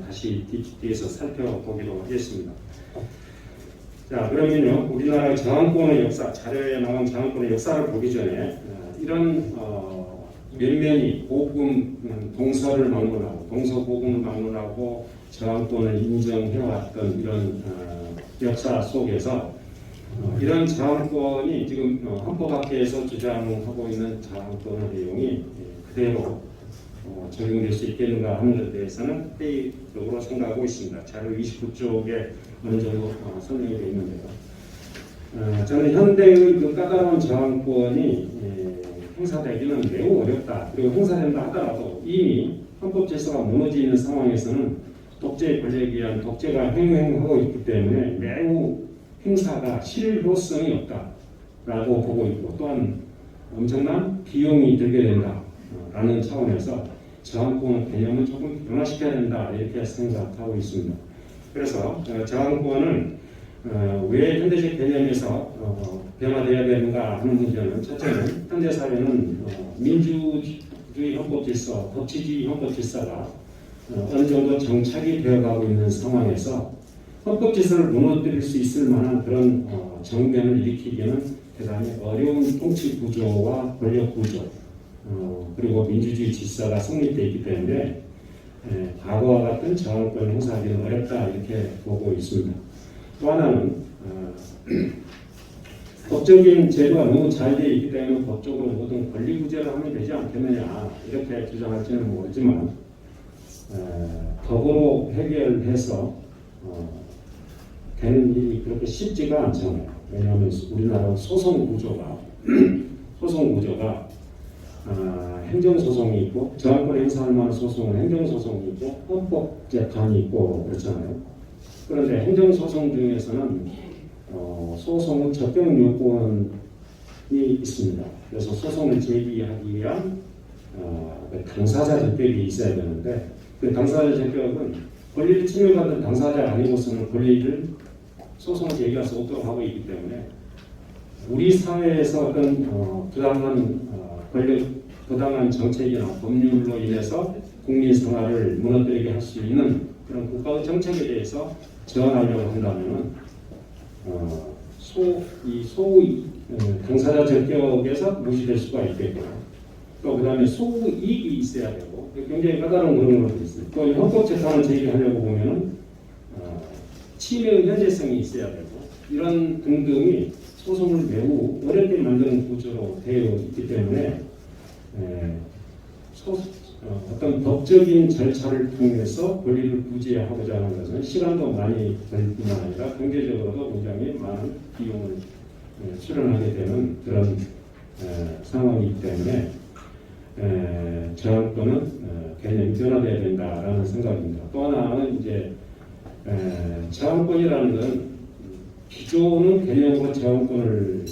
다시 뒤에서 살펴보기로 하겠습니다. 자, 그러면요, 우리나라 저항권의 역사, 자료에 나온 저항권의 역사를 보기 전에 이런 면면이 복음 동서를 막론하고 동서복음을 막론하고 저항권을 인정해왔던 이런 역사 속에서 이런 저항권이 지금 헌법학회에서 주장하고 있는 저항권의 내용이 그대로 적용될 수 있겠는가 하는 것에 대해서는 회의적으로 생각하고 있습니다. 자료 29쪽에 어느 정도 설명이 되어 있는데요. 저는 현대의 그 까다로운 저항권이 행사되기는 매우 어렵다. 그리고 행사된다 하더라도 이미 헌법 질서가 무너져 있는 상황에서는 독재 권력에 의한 독재가 횡행하고 있기 때문에 매우 행사가 실효성이 없다라고 보고 있고 또한 엄청난 비용이 들게 된다라는 차원에서 저항권 개념을 조금 변화시켜야 된다 이렇게 생각하고 있습니다. 그래서 저항권은 왜 현대적 개념에서 변화되어야 되는가 하는 문제는 첫째는 현대 사회는 민주주의 헌법 질서, 법치주의 헌법 질서가 어느 정도 정착이 되어가고 있는 상황에서 헌법 질서를 무너뜨릴 수 있을 만한 그런 정변을 일으키기는 대단히 어려운 통치 구조와 권력 구조 그리고 민주주의 질서가 성립되어 있기 때문에 과거와 같은 저항권 행사하기는 어렵다 이렇게 보고 있습니다. 또 하나는 법적인 제도가 너무 잘 되어 있기 때문에 법적으로 모든 권리 구제를 하면 되지 않겠느냐 이렇게 주장할지는 모르지만 법으로 해결해서 되는 일이 그렇게 쉽지가 않잖아요. 왜냐하면 우리나라 소송 구조가 행정소송이 있고 저항권 행사할 만한 소송은 행정소송이 있고 헌법재판이 있고 그렇잖아요. 그런데 행정소송 중에서는 소송은 적격 요건이 있습니다. 그래서 소송을 제기하기 위한 당사자 적격이 있어야 되는데 그 당사자 적격은 권리를 침해받는 당사자가 아니고서는 권리를 소송을 제기할 수 없도록 하고 있기 때문에 우리 사회에서 어떤 부당한 정책이나 법률로 인해서 국민 생활을 무너뜨리게 할 수 있는 그런 국가의 정책에 대해서 저항하려고 한다면은 소위 당사자 적격에서 무시될 수가 있겠고요. 또 그다음에 소이익이 있어야 되고 굉장히 까다로운 그런 것도 있습니다. 또 헌법재판을 제기하려고 보면은 침해의 현재성이 있어야 되고 이런 등등이 소송을 매우 어렵게 만드는 구조로 되어 있기 때문에 어떤 법적인 절차를 통해서 권리를 구제하고자 하는 것은 시간도 많이 걸릴 뿐만 아니라 경제적으로도 굉장히 많은 비용을 수련하게 되는 그런 상황이기 때문에 저항권은 개념이 변화되어야 된다라는 생각입니다. 또 하나는 이제 저항권이라는 건 기존의 개념으로 저항권을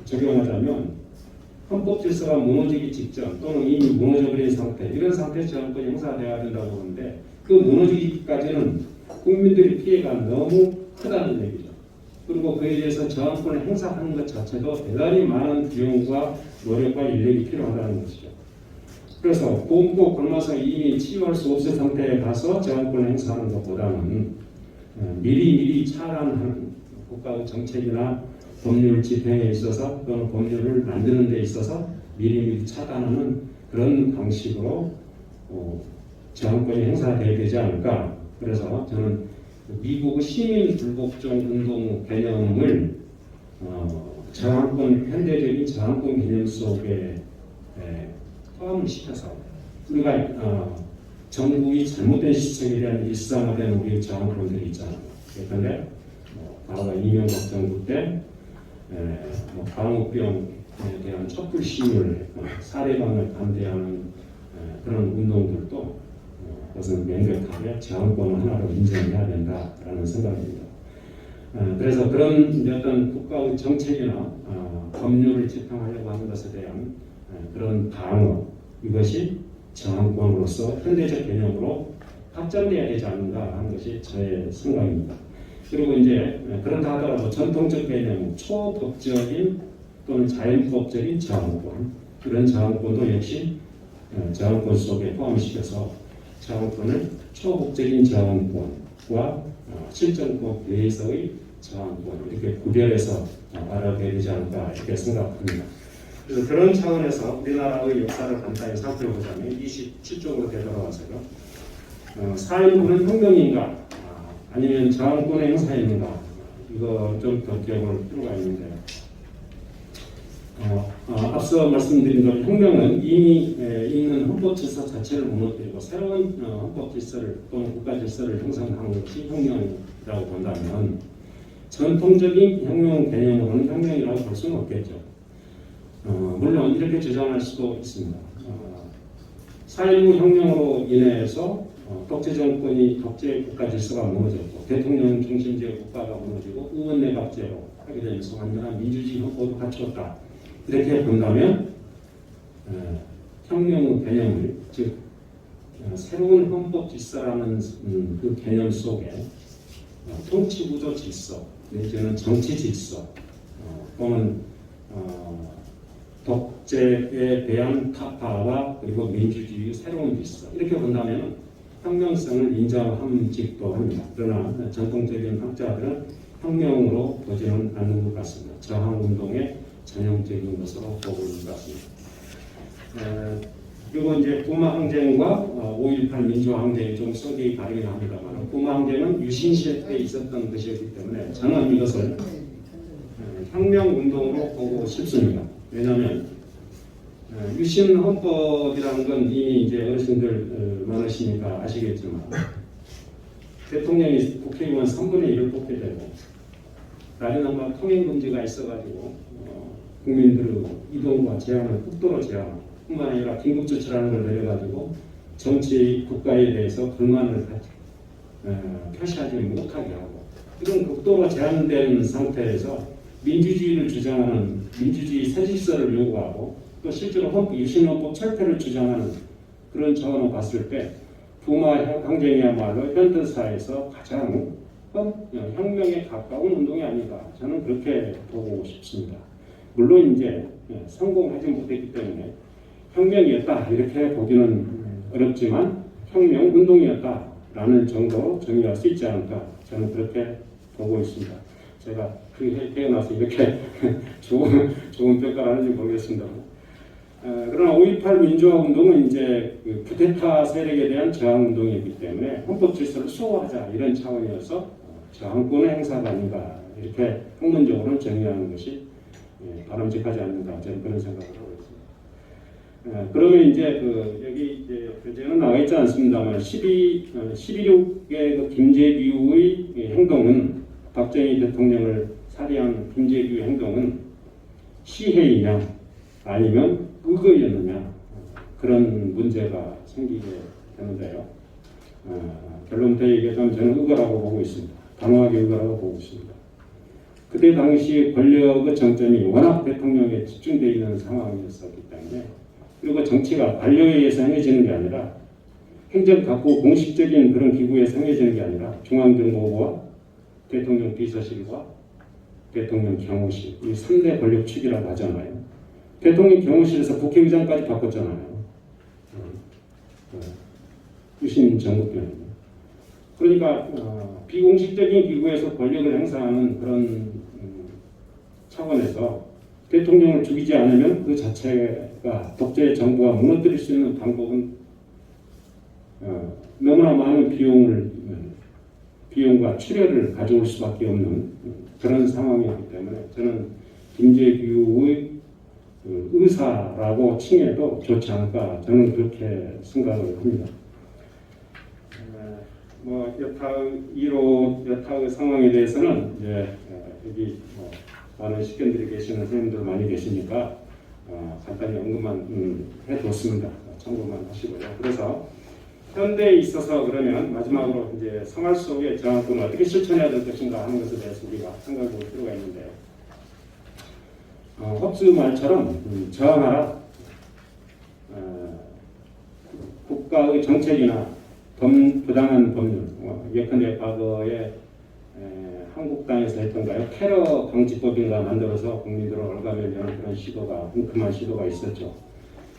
적용하자면 헌법 질서가 무너지기 직전 또는 이미 무너져버린 상태 이런 상태에서 저항권이 행사되어야 된다고 하는데 그 무너지기까지는 국민들의 피해가 너무 크다는 얘기죠. 그리고 그에 대해서 저항권을 행사하는 것 자체도 대단히 많은 비용과 노력과 인력이 필요하다는 것이죠. 그래서 곰고 굶어서 이미 치유할 수 없을 상태에 가서 저항권을 행사하는 것보다는 미리 차단하는 국가의 정책이나 법률 집행에 있어서 또는 법률을 만드는 데 있어서 미리 차단하는 그런 방식으로 저항권이 행사되어야 되지 않을까. 그래서 저는 미국의 시민 불복종 운동 개념을 저항권, 현대적인 저항권 개념 속에 포함을 시켜서 우리가 정부의 잘못된 시책에 대한 일상화된 우리의 저항권들이 있잖아요. 그런데 과거 이명박 정부 때 광우병에 대한 촛불 시위를 했고 사례방을 반대하는 그런 운동들도 그것은 명백하게 저항권 하나로 인정해야 된다라는 생각입니다. 그래서 그런 어떤 국가의 정책이나 법률을 집행하려고 하는 것에 대한 그런 방어, 이것이 저항권으로서 현대적 개념으로 확장돼야 되지 않는가 하는 것이 저의 생각입니다. 그리고 이제 그런다 하더라도 전통적 개념, 초법적인 또는 자연법적인 저항권, 이런 저항권도 역시 저항권 속에 포함시켜서 저항권을 초법적인 저항권과 실정법 내에서의 저항권 이렇게 구별해서 알아봐야 되지 않을까 이렇게 생각합니다. 그래서 그런 차원에서 우리나라의 역사를 간단히 살펴보자면 27쪽으로 되돌아와서요. 4.19는 혁명인가 아니면 저항권의 행사인가 이거 좀 더 기억할 필요가 있는데요. 앞서 말씀드린 대로 혁명은 이미 있는 헌법 질서 자체를 무너뜨리고 새로운 헌법 질서를 또는 국가 질서를 형성하는 것이 혁명이라고 본다면 전통적인 혁명 개념으로는 혁명이라고 볼 수는 없겠죠. 물론 이렇게 주장할 수도 있습니다. 4.19 혁명으로 인해서 독재 정권이 독재 국가 질서가 무너졌고 대통령 중심제 국가가 무너지고 의원 내각제로 하게 되면서 완전한 민주주의 헌법을 갖추었다. 이렇게 본다면 혁명의 개념을 즉 새로운 헌법 질서라는 그 개념 속에 통치구조 질서 내지는 정치 질서 또는 독재에 대한 타파와 그리고 민주주의의 새로운 질서 이렇게 본다면 혁명성을 인정함직도 합니다. 그러나 전통적인 학자들은 혁명으로 보지는 않는 것 같습니다. 저항운동의 전형적인 것으로 보고 있는 것 같습니다. 그리고 이제 부마항쟁과 5.18 민주항쟁이 좀 성격이 다르긴 합니다만 부마항쟁은 유신시대 때 있었던 것이었기 때문에 저는 이것을 혁명운동으로 보고 싶습니다. 왜냐하면 유신 헌법이라는 건 이미 이제 어르신들 많으시니까 아시겠지만 대통령이 국회의원 3분의 1을 뽑게 되고 나리남과 통행금지가 있어가지고 국민들의 이동과 제한을 극도로 제한 뿐만 아니라 긴급조치라는 걸 내려가지고 정치 국가에 대해서 불만을 표시하지 못하게 하고 이런 극도로 제한된 상태에서 민주주의를 주장하는 민주주의 새 질서를 요구하고 또 실제로 유신헌법 철폐를 주장하는 그런 차원으로 봤을 때 부마 항쟁이야말로 현대사에서 가장 혁명에 가까운 운동이 아닌가 저는 그렇게 보고 싶습니다. 물론 이제 성공하지 못했기 때문에 혁명이었다 이렇게 보기는 어렵지만 혁명 운동이었다라는 정도로 정의할 수 있지 않을까 저는 그렇게 보고 있습니다. 제가 그 태어나서 이렇게 좋은 평가를 하는지 모르겠습니다. 그러나 5.18 민주화 운동은 이제 그 쿠데타 세력에 대한 저항 운동이기 때문에 헌법 질서를 수호하자 이런 차원이어서 저항권의 행사가 아닌가 이렇게 학문적으로 정의하는 것이 바람직하지 않는가 저는 그런 생각을 하고 있습니다. 그러면 이제 여기 이제 표제는 나와 있지 않습니다만 12.6의 그 김재규의 행동은 박정희 대통령을 살해한 김재규의 행동은 시해이냐 아니면 의거였느냐 그런 문제가 생기게 되는데요. 결론부터 얘기하자면 저는 의거라고 보고 있습니다. 단호하게 의거라고 보고 있습니다. 그때 당시 권력의 정점이 워낙 대통령에 집중되어 있는 상황이었기 때문에 그리고 정치가 관료에 의해서 행해지는 게 아니라 행정각부 공식적인 그런 기구에서 행해지는 게 아니라 중앙정보부와 대통령 비서실과 대통령 경호실 이 3대 권력축이라고 하잖아요. 대통령 경호실에서 국회의장까지 바꿨잖아요. 유신 정부 때는. 그러니까 비공식적인 기구에서 권력을 행사하는 그런 차원에서 대통령을 죽이지 않으면 그 자체가 독재 정부가 무너뜨릴 수 있는 방법은 너무나 많은 비용과 출혈을 가져올 수밖에 없는 그런 상황이기 때문에 저는 김재규의 의사라고 칭해도 좋지 않을까 저는 그렇게 생각을 합니다. 뭐 여타의 상황에 대해서는 이제 여기 많은 식견들이 계시는 선생님들 많이 계시니까 간단히 언급만 해뒀습니다. 참고만 하시고요. 그래서 현대에 있어서 그러면 마지막으로 이제 생활 속의 저항권을 어떻게 실천해야 될 것인가 하는 것에 대해서 우리가 생각해 볼 필요가 있는데 홉스 말처럼 저항하라. 국가의 정책이나 부당한 법률, 예컨대 과거에 한국 땅에서 했던가요? 테러 방지법인가 만들어서 국민들을 얼가매려는 그런 시도가, 흉큼한 시도가 있었죠.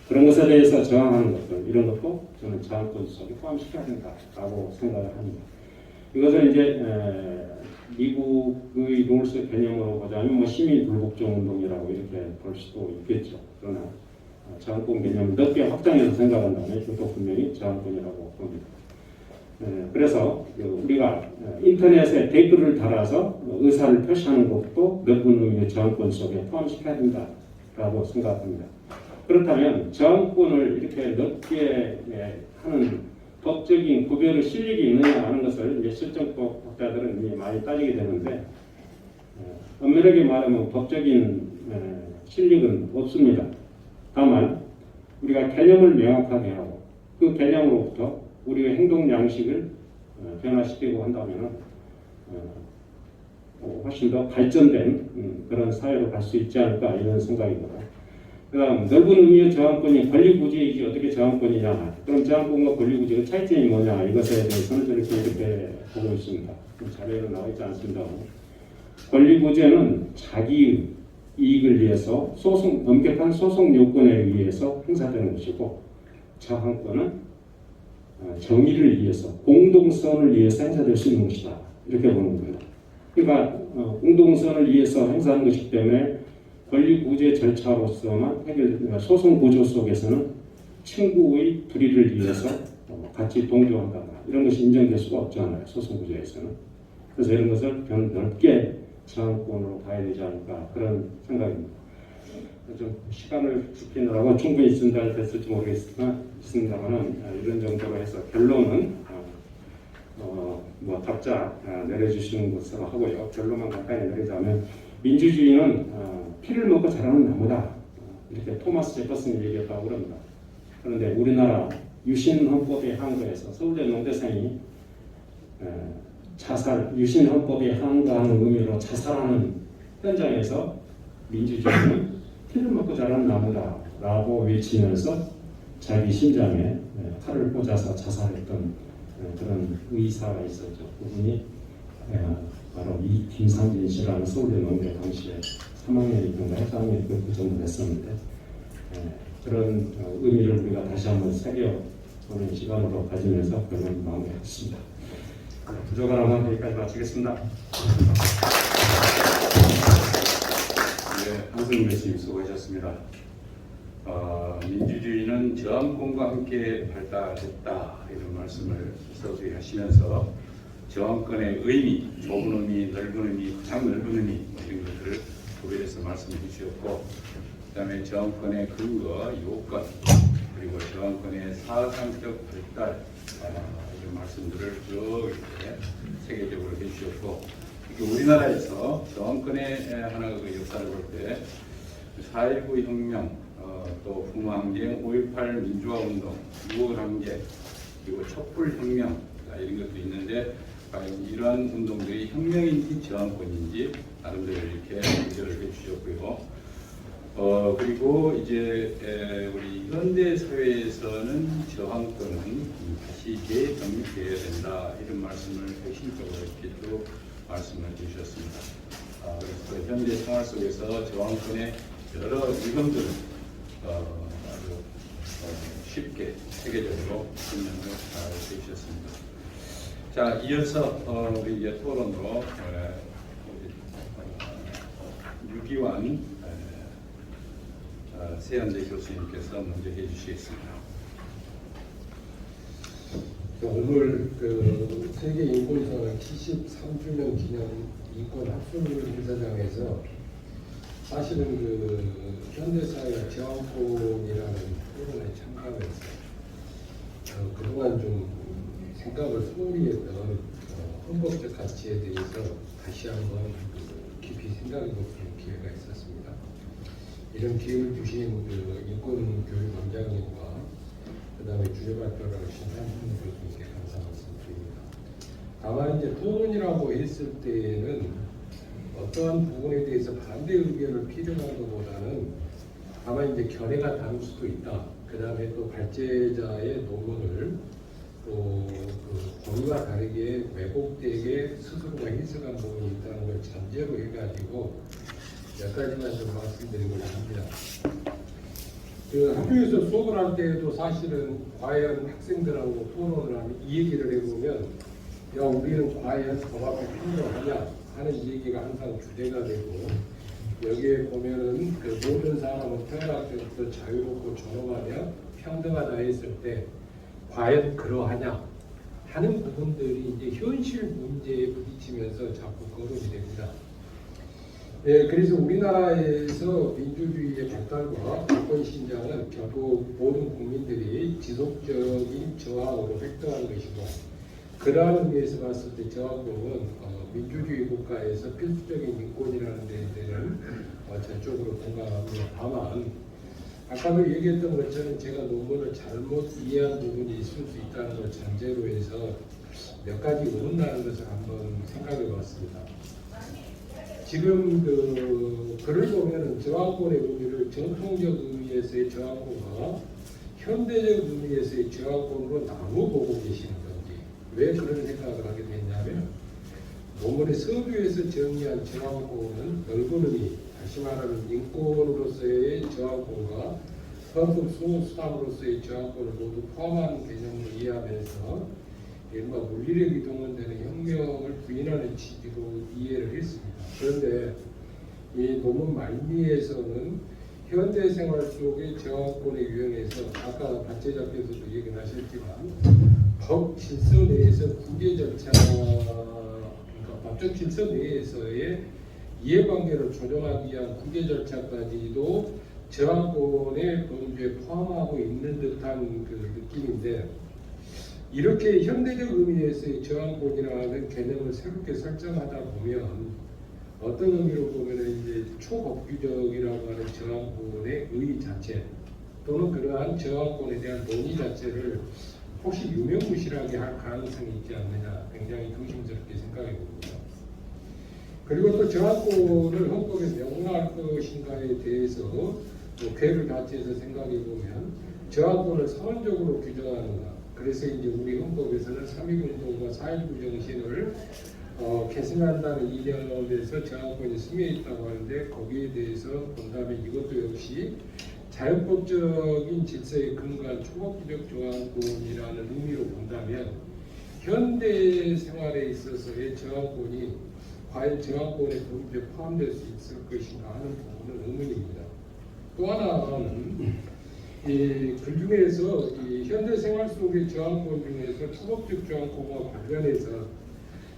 그런 것에 대해서 저항하는 것들, 이런 것도 저는 저항권 속에 포함시켜야 된다라고 생각을 합니다. 이것을 이제 미국의 롤스 개념으로 보자면 뭐 시민 불복종 운동이라고 이렇게 볼 수도 있겠죠. 그러나 저항권 개념을 넓게 확장해서 생각한다면 이것도 분명히 저항권이라고 봅니다. 그래서 우리가 인터넷에 댓글을 달아서 의사를 표시하는 것도 넓은 의미의 저항권 속에 포함시켜야 된다라고 생각합니다. 그렇다면 저항권을 이렇게 넓게 하는 법적인 구별의 실력이 있느냐 하는 것을 이제 실정법 학자들은 이미 많이 따지게 되는데 엄밀하게 말하면 법적인 실력은 없습니다. 다만 우리가 개념을 명확하게 하고 그 개념으로부터 우리의 행동 양식을 변화시키고 한다면 훨씬 더 발전된 그런 사회로 갈 수 있지 않을까 이런 생각입니다. 그다음 넓은 의미의 저항권이 권리구제이지 어떻게 저항권이냐? 그럼 저항권과 권리구제의 차이점이 뭐냐? 이것에 대해서는 이렇게 보고 있습니다. 자료에는 나와 있지 않습니다. 권리구제는 자기 이익을 위해서 엄격한 소송 요건에 의해서 행사되는 것이고 저항권은 정의를 위해서 공동선을 위해서 행사될 수 있는 것이다. 이렇게 보는 겁니다. 그러니까 공동선을 위해서 행사하는 것이기 때문에 권리구제 절차로서만 소송 구조 속에서는 친구의 불의를 위해서 같이 동조한다. 이런 것이 인정될 수가 없잖아요. 소송 구조에서는. 그래서 이런 것을 넓게 저항권으로 봐야 되지 않을까 그런 생각입니다. 좀 시간을 지키느라고 충분히 전달 됐을지 모르겠습니다만은 이런 정도로 해서 결론은 뭐 각자 내려주시는 것으로 하고요. 결론만 간단히 내리자면 민주주의는 피를 먹고 자라는 나무다. 이렇게 토마스 제퍼슨이 얘기했다고 그럽니다. 그런데 우리나라 유신헌법에 항거해서 서울대 농대생이 유신헌법에 항거하는 의미로 자살하는 현장에서 민주주의는 피를 먹고 자란 나무다라고 외치면서 자기 심장에 칼을 꽂아서 자살했던 그런 의사가 있었죠. 그분이 바로 이 김상진 씨라는 서울대 농대 당시에 3학년이던가 4학년이 그 정도 됐었는데 그런 의미를 우리가 다시 한번 새겨보는 시간으로 가지면서 그런 마무리하겠습니다. 부족하다면 여기까지 마치겠습니다. 네, 한승 교수님 수고하셨습니다. 민주주의는 저항권과 함께 발달했다 이런 말씀을 서서히 하시면서 저항권의 의미, 좁은 의미, 넓은 의미, 가장 넓은 의미 이런 것들을 구별해서 말씀해 주셨고 그 다음에 저항권의 근거, 요건 그리고 저항권의 사상적 발달 이런 말씀들을 쭉 이렇게 세계적으로 해주셨고 우리나라에서 저항권의 하나 그 역사를 볼 때 4.19 혁명, 또 부마항쟁, 5.18 민주화운동, 6월 항쟁, 그리고 촛불혁명 이런 것도 있는데 이러한 운동들이 혁명인지 저항권인지 나름대로 이렇게 분별을 해주셨고요. 그리고 이제 우리 현대 사회에서는 저항권은 다시 재정립되어야 된다 이런 말씀을 핵심적으로 이렇게 또 말씀을 주셨습니다. 그래서 현대 생활 속에서 저항권의 여러 위험들을 아주 쉽게 세계적으로 설명을 잘 해주셨습니다. 자, 자, 이어서 우리 이제 토론으로 유기환 세현대 교수님께서 먼저 해주시겠습니다. 오늘 그 세계 인권선언 73주년 기념 인권 학술 행사장에서 사실은 그 현대사회와 저항권이라는 토론에 참가하면서 그동안 좀 생각을 소홀히 했던 헌법적 가치에 대해서 다시 한번 깊이 생각해 볼 기회가 있었습니다. 이런 기회를 주신 그 인권교육원장님과 그 다음에 주요 발표를 하신 한준호 교수님께 감사 말씀드립니다. 다만 이제 토론이라고 했을 때에는 어떠한 부분에 대해서 반대 의견을 필요한 것보다는 다만 이제 견해가 다를 수도 있다. 그 다음에 또 발제자의 논문을 또그 권위와 다르게 왜곡되게 스스로가 해석한 부분이 있다는 걸 전제로 해가지고 몇 가지만 좀 말씀드리고 합니다. 그 학교에서 수업을 할 때에도 사실은 과연 학생들하고 토론을 하면 이 얘기를 해보면 야 우리는 과연 법학이 필요하냐 하는 얘기가 항상 주제가 되고 여기에 보면은 그 모든 사람은 태어날 때부터 자유롭고 존엄하며 평등하다 했을 때 과연 그러하냐 하는 부분들이 이제 현실 문제에 부딪히면서 자꾸 거론이 됩니다. 예, 그래서 우리나라에서 민주주의의 발달과 인권 신장은 결국 모든 국민들이 지속적인 저항으로 획득한 것이고 그러한 의미에서 봤을 때 저항권은 민주주의 국가에서 필수적인 인권이라는 데는 전적으로 공감합니다. 다만 아까도 얘기했던 것처럼 제가 논문을 잘못 이해한 부분이 있을 수 있다는 걸 전제로 해서 몇 가지 의문나는 것을 한번 생각해 봤습니다. 지금 그 글을 보면은 저항권의 의미를 전통적 의미에서의 저항권과 현대적 의미에서의 저항권으로 나누어 보고 계시는 건지 왜 그런 생각을 하게 됐냐면 논문의 서두에서 정의한 저항권은 넓은 의미, 다시 말하면 인권으로서의 저항권과 헌법 수호수단으로서의 저항권을 모두 포함하는 개념으로 이해하면서 이른바 물리력이 동원되는 혁명을 부인하는 취지로 이해를 했습니다. 그런데 이 논문 말미에서는 현대 생활 속의 저항권의 유형에서 아까 발제자께서도 얘기를 하셨지만 법 질서 내에서 구제 절차, 그러니까 법적 질서 내에서의 이해관계를 조정하기 위한 구제 절차까지도 저항권의 범주에 포함하고 있는 듯한 그 느낌인데 이렇게 현대적 의미에서의 저항권이라는 개념을 새롭게 설정하다 보면 어떤 의미로 보면 이제 초법규적이라고 하는 저항권의 의의 자체 또는 그러한 저항권에 대한 논의 자체를 혹시 유명무실하게 할 가능성이 있지 않느냐 굉장히 조심스럽게 생각해 봅니다. 그리고 또 저항권을 헌법에 명문할 것인가에 대해서 괴를 같이 해서 생각해 보면 저항권을 서론적으로 규정하는가. 그래서 이제 우리 헌법에서는 3.1운동과 4.19 정신을 계승한다는 이념에서 저항권이 스며 있다고 하는데 거기에 대해서 본다면 이것도 역시 자연법적인 질서에 근거한 초법적 저항권이라는 의미로 본다면 현대 생활에 있어서의 저항권이 과연 저항권의 범주에 포함될 수 있을 것인가 하는 부분은 의문입니다. 또 하나는 글 중에서 이 현대 생활 속의 저항권 중에서 초법적 저항권과 관련해서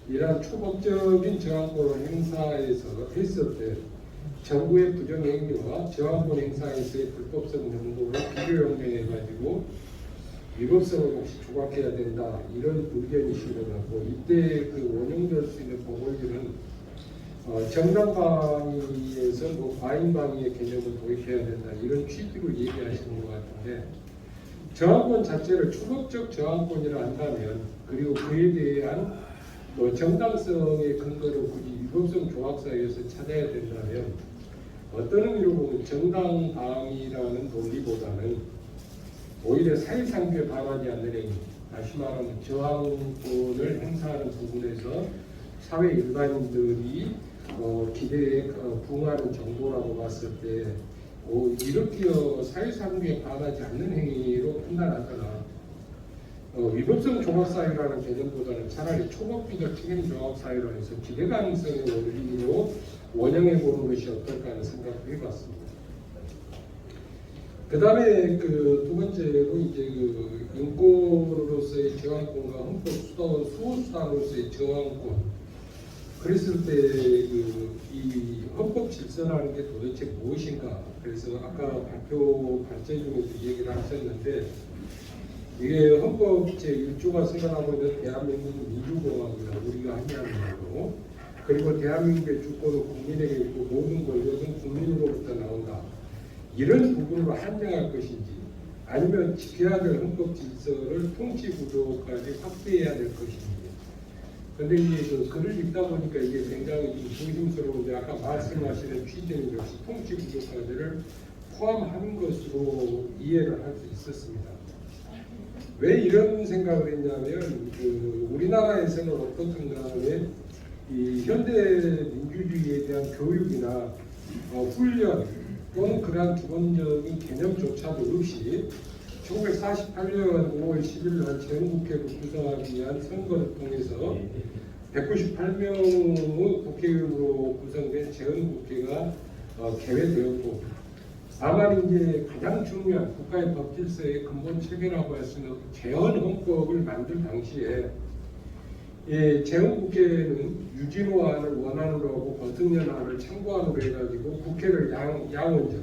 이러한 초법적인 저항권을 행사해서 했을 때 정부의 부정행위와 저항권 행사에서의 불법성 정도를 비교연결해가지고 위법성을 혹시 조각해야 된다 이런 의견이신 것 같고 이때 그 원용될 수 있는 법원들은 정당방위에서 과잉방위의 개념을 도입해야 된다 이런 취지로 얘기하시는 것 같은데 저항권 자체를 초법적 저항권이라 한다면 그리고 그에 대한 정당성의 근거를 굳이 위법성 조각사에서 찾아야 된다면 어떤 의미로 보면 정당방위라는 논리보다는 오히려 사회상규에 반하지 않는 행위 다시 말하면 저항권을 행사하는 부분에서 사회 일반인들이 기대에 부응하는 정도라고 봤을 때 이렇게 사회상규에 반하지 않는 행위로 판단하거나 위법성 종합사유라는 개념보다는 차라리 초법비적 책임 종합사유로 해서 기대 가능성의 원리로 원형해 보는 것이 어떨까 하는 생각을 해봤습니다. 그 다음에 그 두 번째로 이제 그 인권으로서의 저항권과 헌법 수호수단으로서의 저항권. 그랬을 때 이 헌법 질서라는 게 도대체 무엇인가? 그래서 아까 발제 중에도 얘기를 하셨는데 이게 헌법 제1조가 생각하고 있는 대한민국 민주공화국이다. 우리가 함께하는 나라로. 그리고 대한민국의 주권은 국민에게 있고 모든 권력은 국민으로부터 나온다. 이런 부분으로 한정할 것인지 아니면 지켜야 될 헌법 질서를 통치 구조까지 확대해야 될 것인지. 그런데 이제 그 글을 읽다 보니까 이게 굉장히 좀 조심스러운데 아까 말씀하시는 취지는 역시 통치 구조까지를 포함하는 것으로 이해를 할 수 있었습니다. 왜 이런 생각을 했냐면 우리나라에서는 어떻든가 하면 이 현대 민주주의에 대한 교육이나 훈련 또는 그러한 기본적인 개념조차도 없이 1948년 5월 10일 날 재헌국회를 구성하기 위한 선거를 통해서 198명의 국회의원으로 구성된 재헌국회가 개회되었고 다만 이제 가장 중요한 국가의 법질서의 근본 체계라고 할 수 있는 재헌헌법을 만들 당시에 재헌국회는 유진호안을 원안으로 하고 버튼연안을 참고안으로 해가지고 국회를 양원제로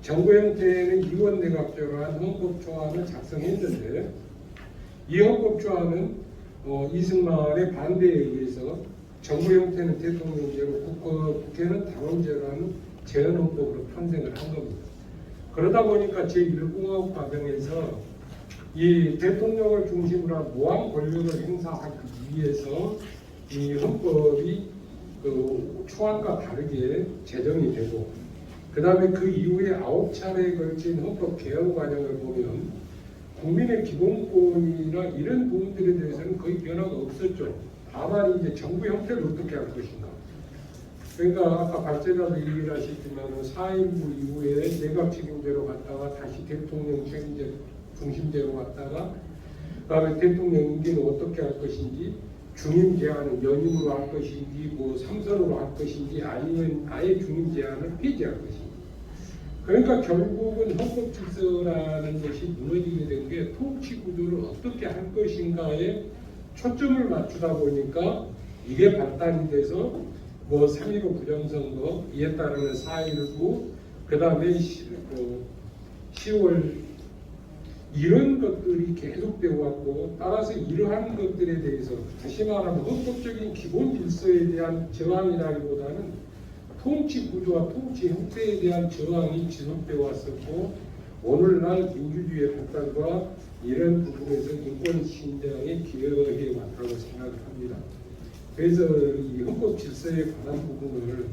정부 형태는 이원내각제로 한 헌법조안을 작성했는데 이 헌법조안은 이승만의 반대에 의해서 정부 형태는 대통령제로 국회는 당원제로 하는 재헌헌법으로 편성을 한 겁니다. 그러다 보니까 제1공화국 과정에서 이 대통령을 중심으로 한 모함 권력을 행사하기 위해서 이 헌법이 초안과 다르게 제정이 되고 그 다음에 그 이후에 9차례에 걸친 헌법 개헌 과정을 보면 국민의 기본권이나 이런 부분들에 대해서는 거의 변화가 없었죠. 다만 이제 정부 형태를 어떻게 할 것인가. 그러니까 아까 발제자도 얘기를 하셨지만 4.19 이후에 내각 책임제로 갔다가 다시 대통령 책임제 중심제로 갔다가 그다음에 대통령 임기는 어떻게 할 것인지 중임 제한은 연임으로 할 것인지 뭐 3선으로 할 것인지 아니면 아예 중임 제한을 폐지할 것인지 그러니까 결국은 헌법 질서라는 것이 무너지게 된 게 통치 구조를 어떻게 할 것인가에 초점을 맞추다 보니까 이게 발단이 돼서 뭐 3.15 부정선거 이에 따르는 4.19 그 다음에 10월 이런 것들이 계속되어 왔고 따라서 이러한 것들에 대해서 다시 말하면 헌법적인 기본 질서에 대한 저항이라기보다는 통치 구조와 통치 형태에 대한 저항이 지속되어 왔었고 오늘날 민주주의의 발달과 이런 부분에서 인권 신장에 기여해 왔다고 생각을 합니다. 그래서 이 헌법 질서에 관한 부분을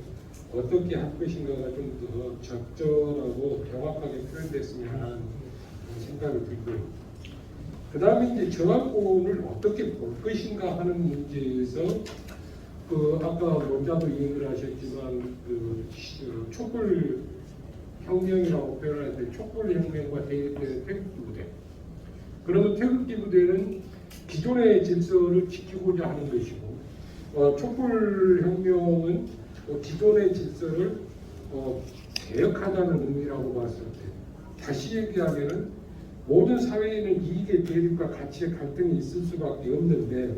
어떻게 할 것인가가 좀 더 적절하고 정확하게 표현됐으면 하는 생각이 들고요. 그 다음에 이제 저항권을 어떻게 볼 것인가 하는 문제에서 아까 원자도 얘기를 하셨지만 촛불 혁명이라고 표현하는데 촛불 혁명과 대립되는 태극기 부대. 그러면 태극기 부대는 기존의 질서를 지키고자 하는 것이고 촛불 혁명은 기존의 질서를 개혁하자는 의미라고 봤을 때 다시 얘기하면은 모든 사회에는 이익의 대립과 가치의 갈등이 있을 수밖에 없는데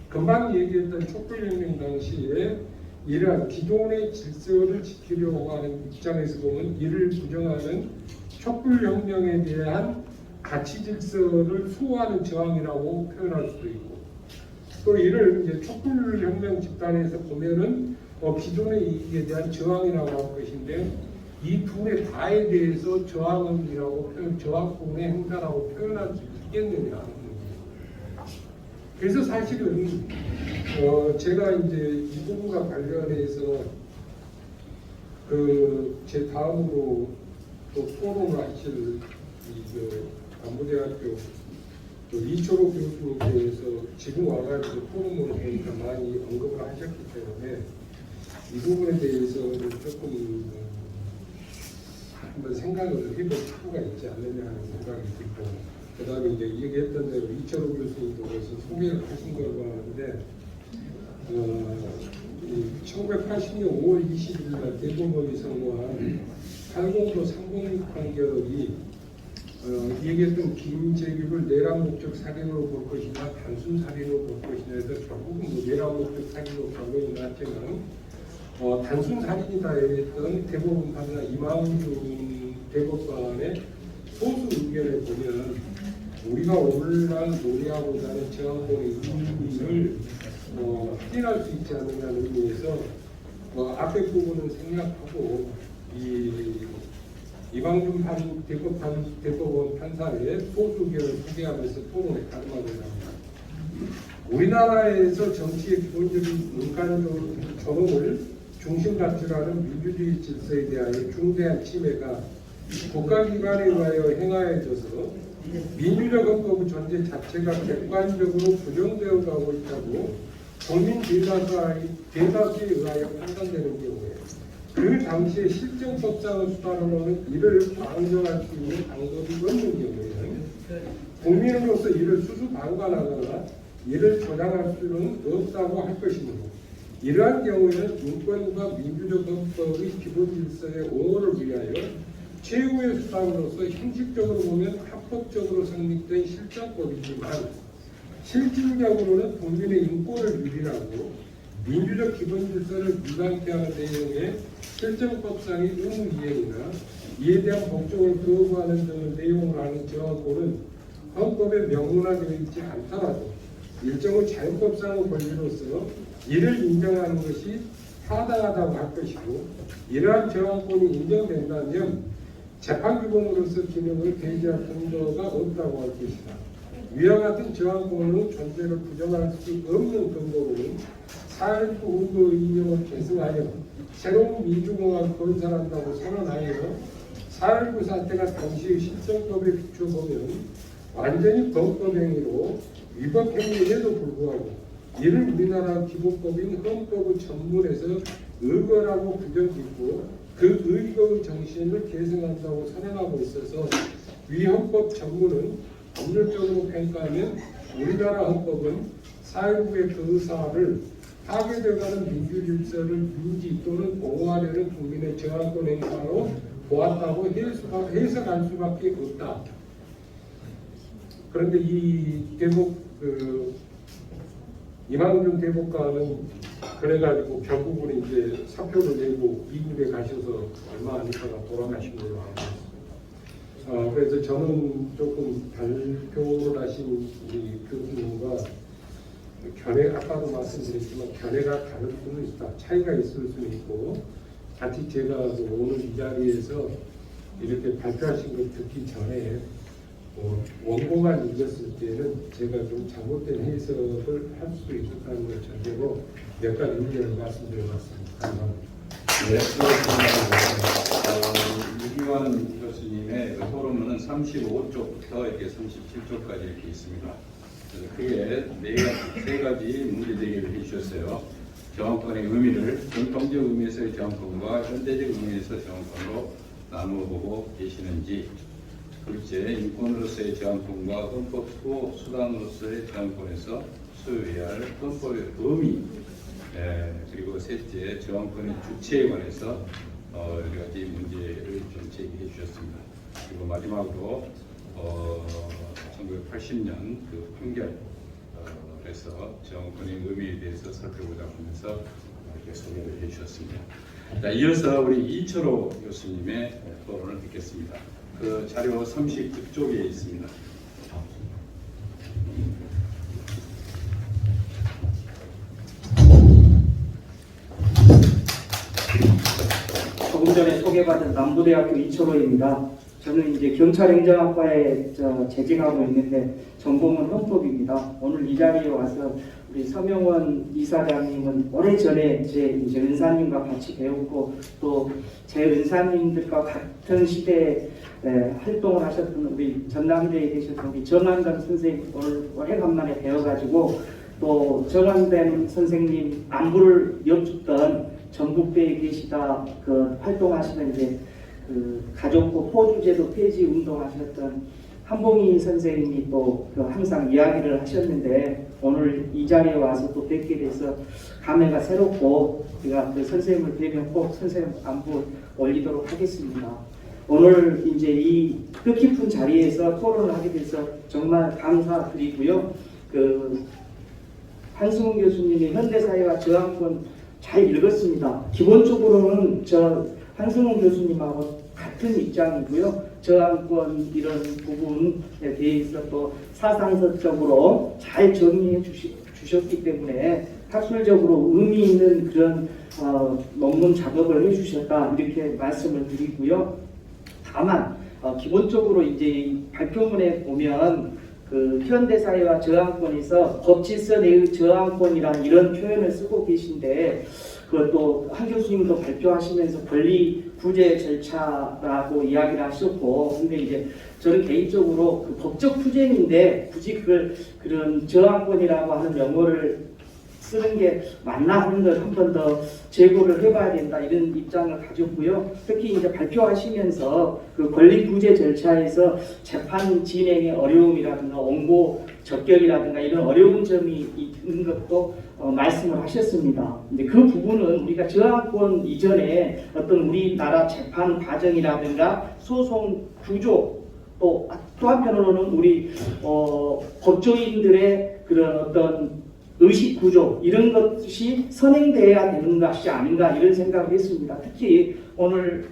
금방 얘기했던 촛불혁명 당시에 이러한 기존의 질서를 지키려고 하는 입장에서 보면 이를 부정하는 촛불혁명에 대한 가치 질서를 수호하는 저항이라고 표현할 수도 있고 또 이를 이제 촛불혁명 집단에서 보면은 기존의 이익에 대한 저항이라고 할 것인데 이 둘의 다에 대해서 저항이라고 저항권의 행사라고 표현할 수 있겠느냐 하는 문제입니다. 그래서 사실은 제가 이제 이 부분과 관련해서 제 다음으로 또 토론을 하실 남부대학교 이철호 교수님께서 지금 와가지고 토론을 보니까 많이 언급을 하셨기 때문에 이 부분에 대해서는 조금 한번 생각을 해볼 필요가 있지 않느냐 하는 생각이 들고 그다음에 이제 얘기했던 대로 이철호 교수님도 그래서 소개를 하신 걸로 아는데 1980년 5월 20일 날 대법원이 선고한 8공도 306 판결이 얘기했던 김재규를 내란 목적 살인으로 볼 것이냐 단순 살인으로 볼 것이냐에서 결국은 뭐 내란 목적 살인으로 결론이 났지만 단순 살인이다 했던 대법원 판사 이만준 대법관의 소수 의견을 보면 우리가 오늘날 논의하고자 하는 저항권의 의미를 확인할 수 있지 않느냐는 의미에서 앞에 부분은 생략하고 이방준 대법원 판사의 소수 의견을 소개하면서 토론에 가름하고자 합니다. 우리나라에서 정치의 기본적인 인간적 존엄을 중심 가치로 하는 민주주의 질서에 대하여 중대한 침해가 국가기관에 의하여 행하여져서 민주적 헌법의 존재 자체가 객관적으로 부정되어 가고 있다고 국민 대다수에 의하여 판단되는 경우에 그 당시에 실정법상의 수단으로는 이를 방정할 수 있는 방법이 없는 경우에는 국민으로서 이를 수수방관하거나 이를 조장할 수는 없다고 할 것이므로 이러한 경우에는 인권과 민주적 헌법의 기본 질서의 옹호를 위하여 최후의 수단으로서 형식적으로 보면 합법적으로 성립된 실정법이지만 실질적으로는 국민의 인권을 유린하고 민주적 기본 질서를 무관케 하는 내용의 실정법상의 의무이행이나 이에 대한 목적을 거부하는 등의 내용을 하는 저항권은 헌법에 명문화되어 있지 않더라도 일정의 자유법상의 권리로서 이를 인정하는 것이 타당하다고 할 것이고 이러한 저항권이 인정된다면 재판기관으로서 기능을 배제할 근거가 없다고 할 것이다. 위와 같은 저항권의 존재를 부정할 수 없는 근거로는 4.19 운동 이념을 계승하여 새로운 민주공화를 건설한다고 선언하여 4.19 사태가 당시의 실정법에 비춰보면 완전히 범법행위로 위법행위에도 불구하고 이를 우리나라 기본법인 헌법의 전문에서 의거라고 부정짓고 그 의거의 정신을 계승한다고 선언하고 있어서 위 헌법 전문은 법률적으로 평가하면 우리나라 헌법은 4.19의 그 의사를 파괴되어가는 민주질서를 유지 또는 옹호하려는 국민의 저항권 행사로 보았다고 해석할 수밖에 없다. 그런데 이 이만준 대법관은 그래가지고 결국은 이제 사표를 내고 미국에 가셔서 얼마 안 있다가 돌아가신 걸로 알고 있습니다. 그래서 저는 조금 발표를 하신 우리 교수님과 아까도 말씀드렸지만 견해가 다를 수는 있다. 차이가 있을 수는 있고 자칫 제가 오늘 이 자리에서 이렇게 발표하신 걸 듣기 전에 원고만 읽었을 때는 제가 좀 잘못된 해석을 할 수 있었다는 걸 전제로 몇 가지 의견을 말씀드려봤습니다. 감사합니다. 네, 수고하셨습니다. 유기환 교수님의 토론문은 35쪽부터 이렇게 37쪽까지 이렇게 있습니다. 그게 세 가지 문제 제기를 해주셨어요. 저항권의 의미를 전통적 의미에서의 저항권과 현대적 의미에서 저항권으로 나누어 보고 계시는지, 둘째, 인권으로서의 저항권과 헌법 수단으로서의 저항권에서 수여해야 할 헌법의 의미, 그리고 셋째, 저항권의 주체에 관해서 여러 가지 문제를 좀 제기해 주셨습니다. 그리고 마지막으로 1980년 그 판결에서 저항권의 의미에 대해서 살펴보자 하면서 이렇게 소개를 해주셨습니다. 자, 이어서 우리 이철호 교수님의 토론을 듣겠습니다. 그 자료 39쪽에 있습니다. 조금 전에 소개받은 남부대학교 이철호입니다. 저는 이제 경찰행정학과에 재직하고 있는데 전공은 헌법입니다. 오늘 이 자리에 와서 우리 서명원 이사장님은 오래전에 제 이제 은사님과 같이 배웠고 또 제 은사님들과 같은 시대에 활동을 하셨던 우리 전남대에 계셨던 우리 정한담 선생님 오늘 오래간만에 배워가지고 또 정한담 선생님 안부를 여쭙던 전북대에 계시다 활동하시는 이제 가족부 포주제도 폐지 운동하셨던 한봉희 선생님이 또그 항상 이야기를 하셨는데 오늘 이 자리에 와서 또 뵙게 돼서 감회가 새롭고 제가 그 선생님을 뵈면 꼭 선생님 안부 올리도록 하겠습니다. 오늘 이제 이 뜻깊은 자리에서 토론을 하게 돼서 정말 감사드리고요. 그 한승훈 교수님이 현대사회와 저항권 잘 읽었습니다. 기본적으로는 저 한승훈 교수님하고 같은 입장이고요. 저항권 이런 부분에 대해서 또 사상적으로 잘 정리해 주셨기 때문에 학술적으로 의미 있는 그런 논문 작업을 해주셨다 이렇게 말씀을 드리고요. 다만 기본적으로 이제 이 발표문에 보면 그 현대사회와 저항권에서 법질서 내의 저항권이란 이런 표현을 쓰고 계신데 그것도 한 교수님도 발표하시면서 권리 구제 절차라고 이야기를 하셨고 근데 이제 저는 개인적으로 그 법적 투쟁인데 굳이 그걸 그런 저항권이라고 하는 용어를 쓰는 게 맞나 하는 걸 한 번 더 재고를 해봐야 된다 이런 입장을 가졌고요. 특히 이제 발표하시면서 그 권리 구제 절차에서 재판 진행의 어려움이라든가 원고 적격이라든가 이런 어려운 점이 있는 것도 말씀을 하셨습니다. 근데 그 부분은 우리가 저항권 이전에 어떤 우리나라 재판 과정이라든가 소송 구조 또 한편으로는 우리 법조인들의 그런 어떤 의식 구조 이런 것이 선행돼야 되는 것이 아닌가 이런 생각을 했습니다. 특히 오늘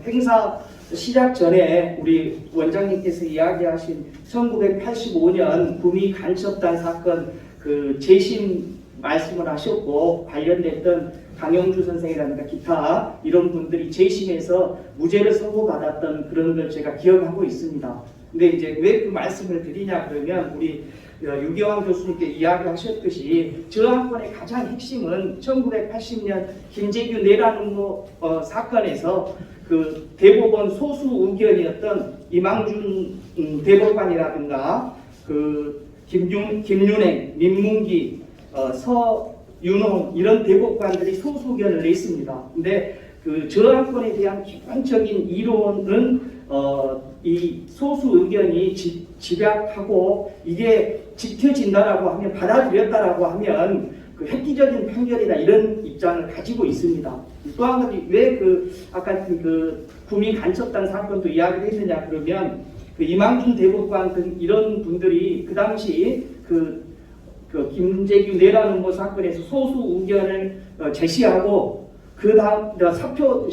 행사 시작 전에 우리 원장님께서 이야기하신 1985년 구미 간첩단 사건 그 재심 말씀을 하셨고 관련됐던 강영주 선생이라든가 기타 이런 분들이 재심에서 무죄를 선고받았던 그런 걸 제가 기억하고 있습니다. 근데 이제 왜 그 말씀을 드리냐 그러면 우리 유경환 교수님께 이야기하셨듯이 저항권의 가장 핵심은 1980년 김재규 내란음모 사건에서 그 대법원 소수 의견이었던 이망준 대법관이라든가 그 김윤행, 민문기, 서윤홍 이런 대법관들이 소수 의견을 냈습니다. 근데 그 저항권에 대한 기본적인 이론은 이 소수 의견이 집약하고 이게 지켜진다라고 하면 받아들였다라고 하면 그 획기적인 판결이다 이런 입장을 가지고 있습니다. 또 한 가지 왜 그 아까 그 구미 간첩단 사건도 이야기를 했느냐 그러면 그 이망준 대법관 등 이런 분들이 그 당시 그 김재규 내란음모 사건에서 소수 의견을 제시하고 그 다음 사표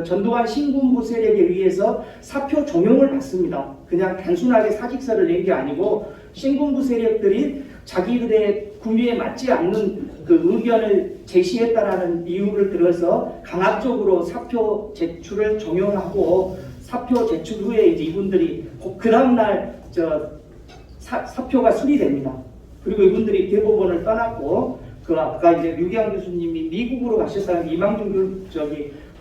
전두환 신군부 세력에 의해서 사표 종용을 받습니다. 그냥 단순하게 사직서를 낸 게 아니고 신군부 세력들이 자기들의 구미에 맞지 않는 그 의견을 제시했다라는 이유를 들어서 강압적으로 사표 제출을 종용하고 사표 제출 후에 이제 이분들이 그 다음날 사표가 수리됩니다. 그리고 이분들이 대법원을 떠났고 그 아까 이제 유기환 교수님이 미국으로 가셨다는 이망준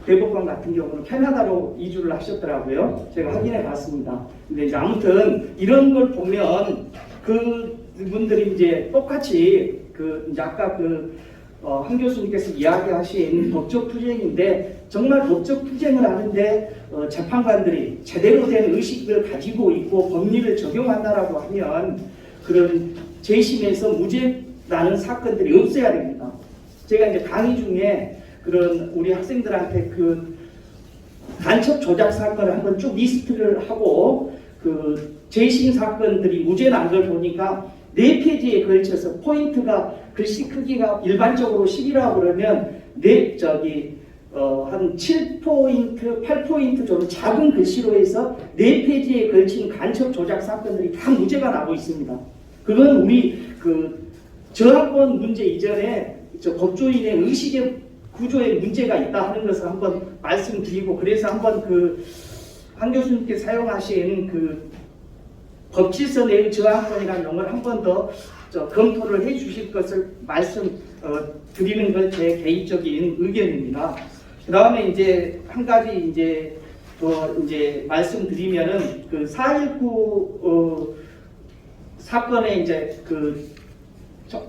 대법관 같은 경우는 캐나다로 이주를 하셨더라고요. 제가 확인해 봤습니다. 근데 이제 아무튼 이런 걸 보면 그분들이 이제 똑같이 이제 아까 한 교수님께서 이야기하신 법적 투쟁인데 정말 법적 투쟁을 하는데 재판관들이 제대로 된 의식을 가지고 있고 법리를 적용한다라고 하면 그런 재심에서 무죄라는 사건들이 없어야 됩니다. 제가 이제 강의 중에 그런 우리 학생들한테 그 간첩 조작 사건을 한번 쭉 리스트를 하고 그 재심 사건들이 무죄 난 걸 보니까 4페이지에 걸쳐서 포인트가 글씨 크기가 일반적으로 10이라고 그러면 한 7포인트, 8포인트 정도 작은 글씨로 해서 4페이지에 걸친 간첩 조작 사건들이 다 무죄가 나고 있습니다. 그건 우리 저항권 문제 이전에 법조인의 의식의 구조에 문제가 있다 하는 것을 한번 말씀드리고 그래서 한번 한 교수님께 사용하신 법질서 내의 저항권이라는 용어를 한 번 더 검토를 해 주실 것을 드리는 것 제 개인적인 의견입니다. 그 다음에 이제 한 가지 더 말씀드리면은 4.19 사건의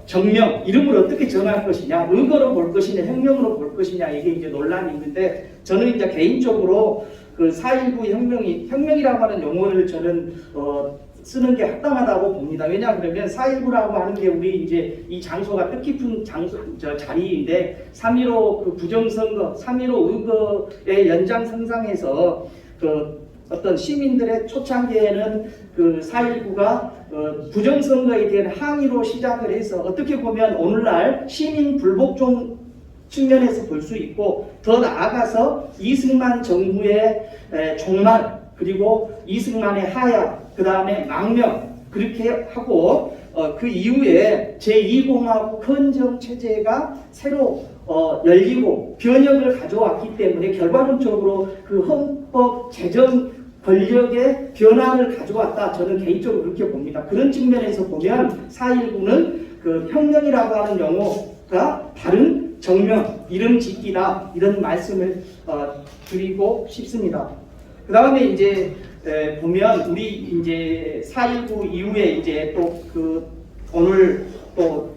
정명, 이름을 어떻게 정할 것이냐, 의거로 볼 것이냐, 혁명으로 볼 것이냐, 이게 이제 논란이 있는데, 저는 이제 개인적으로 그 4.19 혁명이라고 하는 용어를 저는 쓰는 게 합당하다고 봅니다. 왜냐 그러면 4.19라고 하는 게 우리 이제 이 장소가 뜻깊은 자리인데 3.15 그 부정선거, 3.15 의거의 연장선상에서 그 어떤 시민들의 초창기에는 그 4.19가 부정선거에 대한 항의로 시작을 해서 어떻게 보면 오늘날 시민 불복종 측면에서 볼 수 있고 더 나아가서 이승만 정부의 종말 그리고 이승만의 하야 그 다음에 망명 그렇게 하고 그 이후에 제2공화국 헌정 체제가 새로 열리고 변혁을 가져왔기 때문에 결과론적으로 그 헌법 제정 권력의 변화를 가져왔다. 저는 개인적으로 그렇게 봅니다. 그런 측면에서 보면 4.19는 그 혁명이라고 하는 용어가 다른 정명, 이름 짓기다. 이런 말씀을 드리고 싶습니다. 그 다음에 이제 보면 우리 이제 4.19 이후에 이제 또 그 오늘 또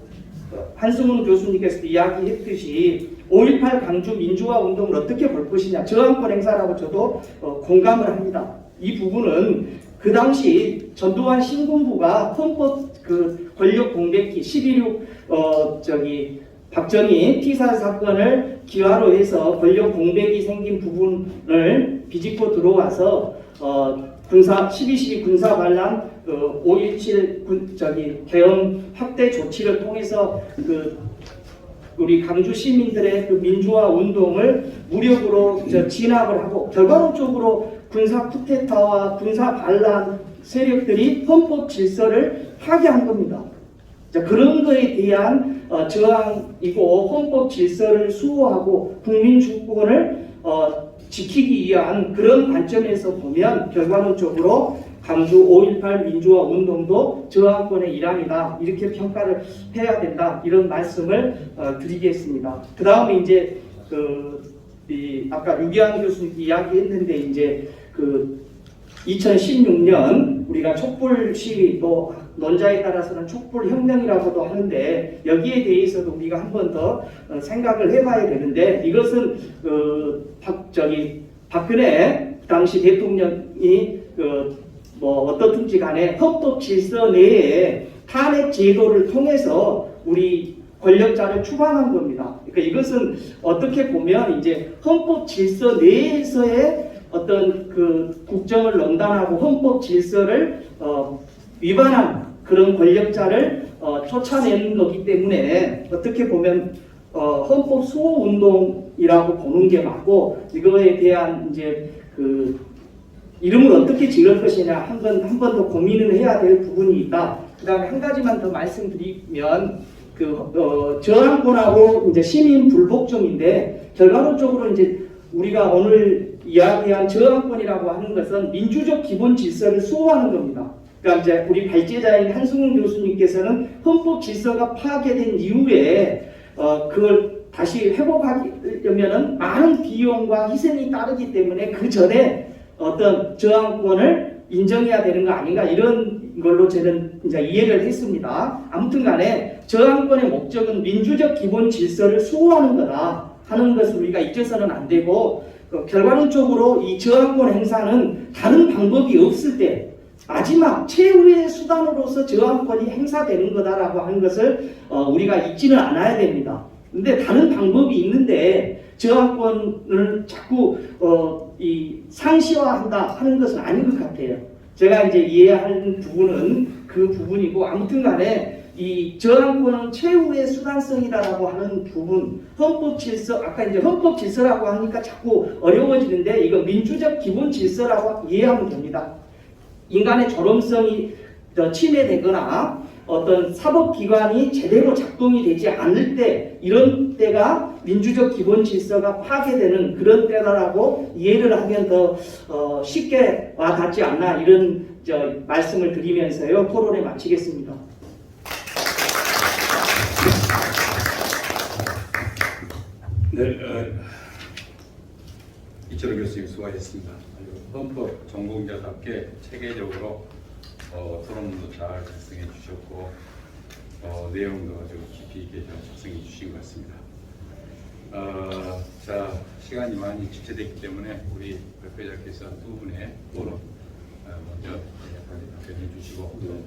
한승훈 교수님께서도 이야기했듯이 5.18 강주 민주화 운동을 어떻게 볼 것이냐 저항권 행사라고 저도 공감을 합니다. 이 부분은 그 당시 전두환 신군부가 헌법 그 권력 공백기 11.6 박정희 피살 사건을 기화로 해서 권력 공백이 생긴 부분을 비집고 들어와서 군사 12.12 군사 반란 5.17 계엄 확대 조치를 통해서 그 우리 강주 시민들의 그 민주화 운동을 무력으로 진압을 하고 결과론적으로 군사 쿠데타와 군사 반란 세력들이 헌법 질서를 파괴한 겁니다. 자, 그런 거에 대한 저항이고 헌법 질서를 수호하고 국민 주권을 지키기 위한 그런 관점에서 보면 결과론적으로 강주 5.18 민주화 운동도 저항권의 일환이다. 이렇게 평가를 해야 된다. 이런 말씀을 드리겠습니다. 그 다음에 이제 아까 유기환 교수님 이야기했는데 이제 2016년 우리가 촛불 시위 또 논자에 따라서는 촛불 혁명이라고도 하는데 여기에 대해서도 우리가 한 번 더 생각을 해봐야 되는데 이것은 박근혜 당시 대통령이 뭐 어떻든지 간에 헌법 질서 내에 탄핵 제도를 통해서 우리 권력자를 추방한 겁니다. 그러니까 이것은 어떻게 보면 이제 헌법 질서 내에서의 어떤 그 국정을 농단하고 헌법 질서를 위반한 그런 권력자를 쫓아내는 거기 때문에 어떻게 보면 헌법 수호 운동이라고 보는 게 맞고 이거에 대한 이제 그 이름을 어떻게 지을 것이냐 한 번 더 고민을 해야 될 부분이 있다. 그다음에 한 가지만 더 말씀드리면 저항권하고 이제 시민 불복종인데 결과론적으로 이제 우리가 오늘 이야기한 저항권이라고 하는 것은 민주적 기본 질서를 수호하는 겁니다. 그러니까 이제 우리 발제자인 한승훈 교수님께서는 헌법 질서가 파괴된 이후에 그걸 다시 회복하려면은 많은 비용과 희생이 따르기 때문에 그 전에 어떤 저항권을 인정해야 되는 거 아닌가 이런 걸로 저는 이제 이해를 했습니다. 아무튼 간에 저항권의 목적은 민주적 기본 질서를 수호하는 거다 하는 것을 우리가 잊어서는 안 되고 결과론적으로 이 저항권 행사는 다른 방법이 없을 때 마지막 최후의 수단으로서 저항권이 행사되는 거다라고 하는 것을 우리가 잊지는 않아야 됩니다. 근데 다른 방법이 있는데 저항권을 자꾸 상시화한다 하는 것은 아닌 것 같아요. 제가 이제 이해하는 부분은 그 부분이고 아무튼 간에 이 저항권은 최후의 수단성이다라고 하는 부분 헌법 질서 아까 이제 헌법 질서라고 하니까 자꾸 어려워지는데 이거 민주적 기본 질서라고 이해하면 됩니다. 인간의 존엄성이 침해되거나 어떤 사법기관이 제대로 작동이 되지 않을 때 이런 때가 민주적 기본 질서가 파괴되는 그런 때다라고 이해를 하면 더 쉽게 와닿지 않나 이런 말씀을 드리면서요 토론에 마치겠습니다. 네, 이철호 교수님 수고하셨습니다. 헌법 전공자답게 체계적으로 토론도 잘 작성해 주셨고 내용도 아주 깊이 있게 잘 작성해 주신 것 같습니다. 자, 시간이 많이 지체됐기 때문에 우리 대표자께서 두 분의 토론 먼저 답변해 주시고 또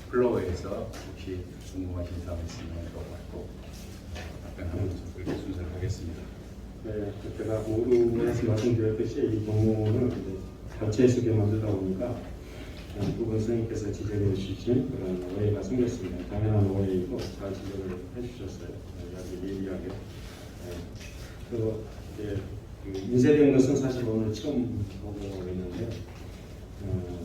플로어에서 혹시 궁금하신 사항 있으면 물어봤고 답변하면서 그렇게 순서를 하겠습니다. 네, 제가 모두에서 말씀드렸듯이 이 공모는 단체 속에 만들다 보니까 두 분 선생님께서 지적해 주신 그런 오해가 생겼습니다. 당연한 오해이고 잘 지적을 해주셨어요. 아주 예리하게. 그리고 그 인쇄된 것은 사실 오늘 처음 보고 있는데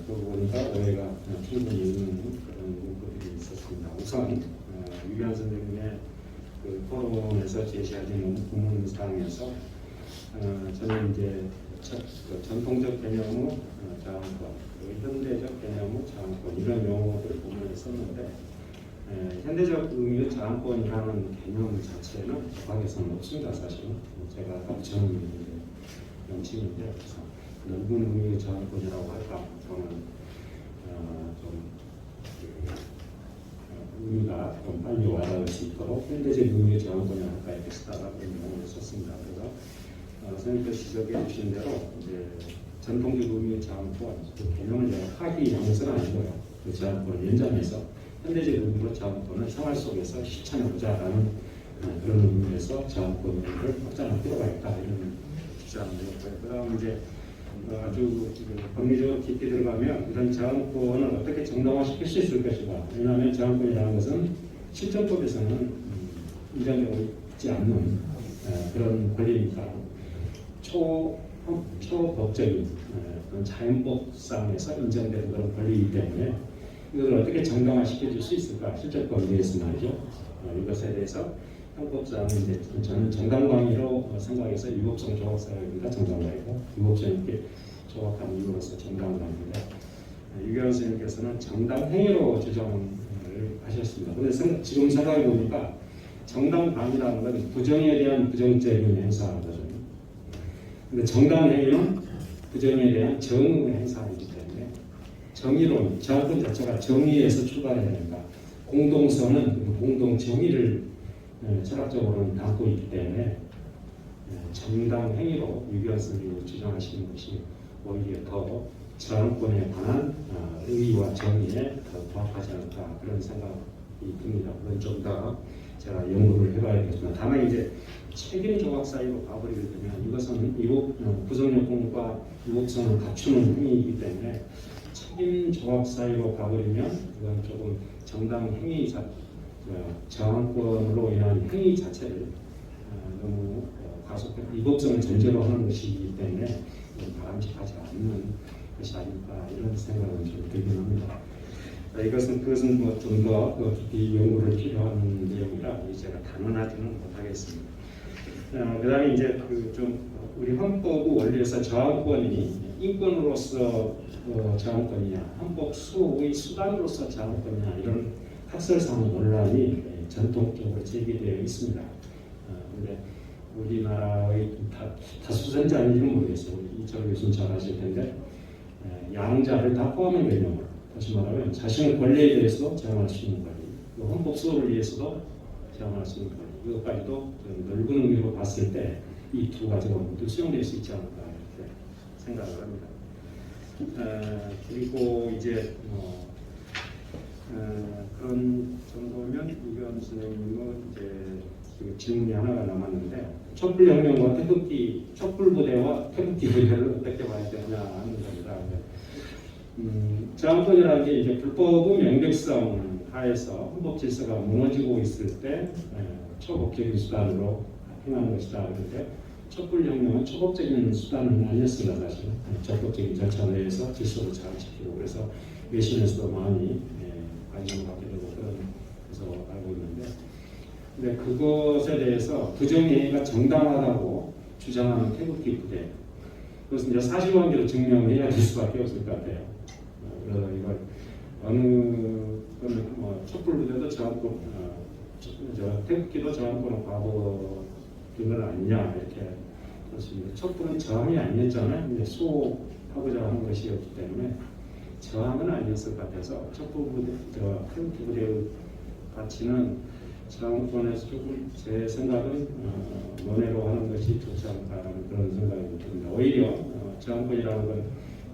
보고 보니까 오해가 충분히 있는 그런 문구들이 있었습니다. 우선 유기한 선생님의 그 포럼에서 제시하신 부문사항에서 저는 이제 전통적 개념의 자원권, 현대적 개념의 자원권 이런 용어들을 부문에 썼는데 현대적 의미의 자원권이라는 개념 자체는 법학에서는 없습니다. 사실은 제가 딱 처음 명칭인데 그래서 넓은 의미의 자원권이라고 할까 저는 좀 의미가 좀 빨리 와닿을 수 있도록 현대적 의미의 자원권이라고 할까 이렇게 쓰다가 그런 용어를 썼습니다. 그래서 선생님께서 지적해 주신 대로 이제 전통적 의미의 자원권 그 개념을 제가 파기하는 것은 아니고요. 그 자원권을 연장해서 현대적 의미로 자원권을 생활 속에서 실천해보자라는 그런 의미에서 자원권을 확장할 필요가 있다 이런 주장이었고요. 그다음 이제 아주 법리적으로 깊이 들어가면 이런 자원권을 어떻게 정당화시킬 수 있을 것인가. 왜냐하면 자원권이라는 것은 실정법에서는 인정되고 있지 않는 그런 권리니까 초법적인 그런 자연법상에서 인정되는 그런 권리이기 때문에 이걸 어떻게 정당화시켜 줄 수 있을까? 실정법에 대해서 말이죠. 이것에 대해서 형법상은 이제 저는 정당방위로 생각해서 유법성 조각사회입니다. 정당방위고 유법성이 조각하는 이유로서 정당방위인데 유경 선생님께서는 정당행위로 주장을 하셨습니다. 그런데 지금 생각해 보니까 정당방위라는 건 부정에 대한 부정적인 행사거든요. 근데 정당행위는 부정에 대한 정의 행사이기 때문에 정의론, 자원권 자체가 정의에서 출발해야 된다. 공동선은 공동 정의를 철학적으로는 담고 있기 때문에 정당 행위로 유기한 선생님이 주장하시는 것이 오히려 더 자원권에 관한 의의와 정의에 더 부합하지 않을까 그런 생각이 듭니다. 그건 좀 더 제가 연구를 해봐야겠지만 다만 이제 책임 조각 사이로 가버리게 되면 이것은 구성요건과 유복성을 갖추는 행위이기 때문에 책임 조각 사이로 가버리면 그건 조금 정당 행위 저항권으로 인한 행위 자체를 너무 과속한 위법성을 전제로 하는 것이기 때문에 바람직하지 않는 것이 아닐까 이런 생각은 좀 들긴 합니다. 그것은 뭐 좀 더 깊이 연구를 필요한 내용이라 제가 단언하지는 못하겠습니다. 그다음에 이제 좀 우리 헌법 원리에서 저항권이 인권으로서 저항권이냐, 헌법 수호의 수단으로서 저항권이냐 이런 학설상 논란이 전통적으로 제기되어 있습니다. 그런데 우리나라의 다수선자인지는 모르겠어요. 이철 교수님 잘 아실 텐데 양자를 다 포함한 개념으로 다시 말하면 자신의 권리에 대해서도 제한할 수 있는 권리, 헌법 수호를 위해서도 제한할 수 있는 권리, 이것까지도 넓은 의미로 봤을 때 이 두 가지가 모두 수용될 수 있지 않을까 이렇게 생각을 합니다. 그리고 이제 그런 정도면 이건 선생님은 이제 질문이 하나가 남았는데 촛불혁명과 태극기, 촛불부대와 태극기 부대를 어떻게 봐야 되냐 하는 겁니다. 저항권이라는 게 이제 불법의 명백성 하에서 헌법 질서가 무너지고 있을 때 초법적인 수단으로 행하는 것이다. 그런데 촛불혁명은 초법적인 수단은 아니었습니다. 사실 적법적인 절차 내에서 질서를 잘 지키고 그래서 외신에서도 많이 관심을 갖게 되고 그래서 알고 있는데 근데 그것에 대해서 부정행위가 정당하다고 주장하는 태극기 부대 그것은 이제 사실관계로 증명해야 될 수밖에 없을 것 같아요. 그래서 이걸 어느 거는 뭐 촛불부대도 저항권, 태극기도 저항권을 과거인 건 아니냐 이렇게 그렇습니다. 촛불은 저항이 아니었잖아요. 이제 수호하고자 하는 것이었기 때문에 저항은 아니었을 것 같아서 촛불부대, 태극기 부대의 가치는 저항권에서 조금 제 생각은 논의로 하는 것이 좋지 않을까라는 그런 생각이 듭니다. 오히려 저항권이라는 건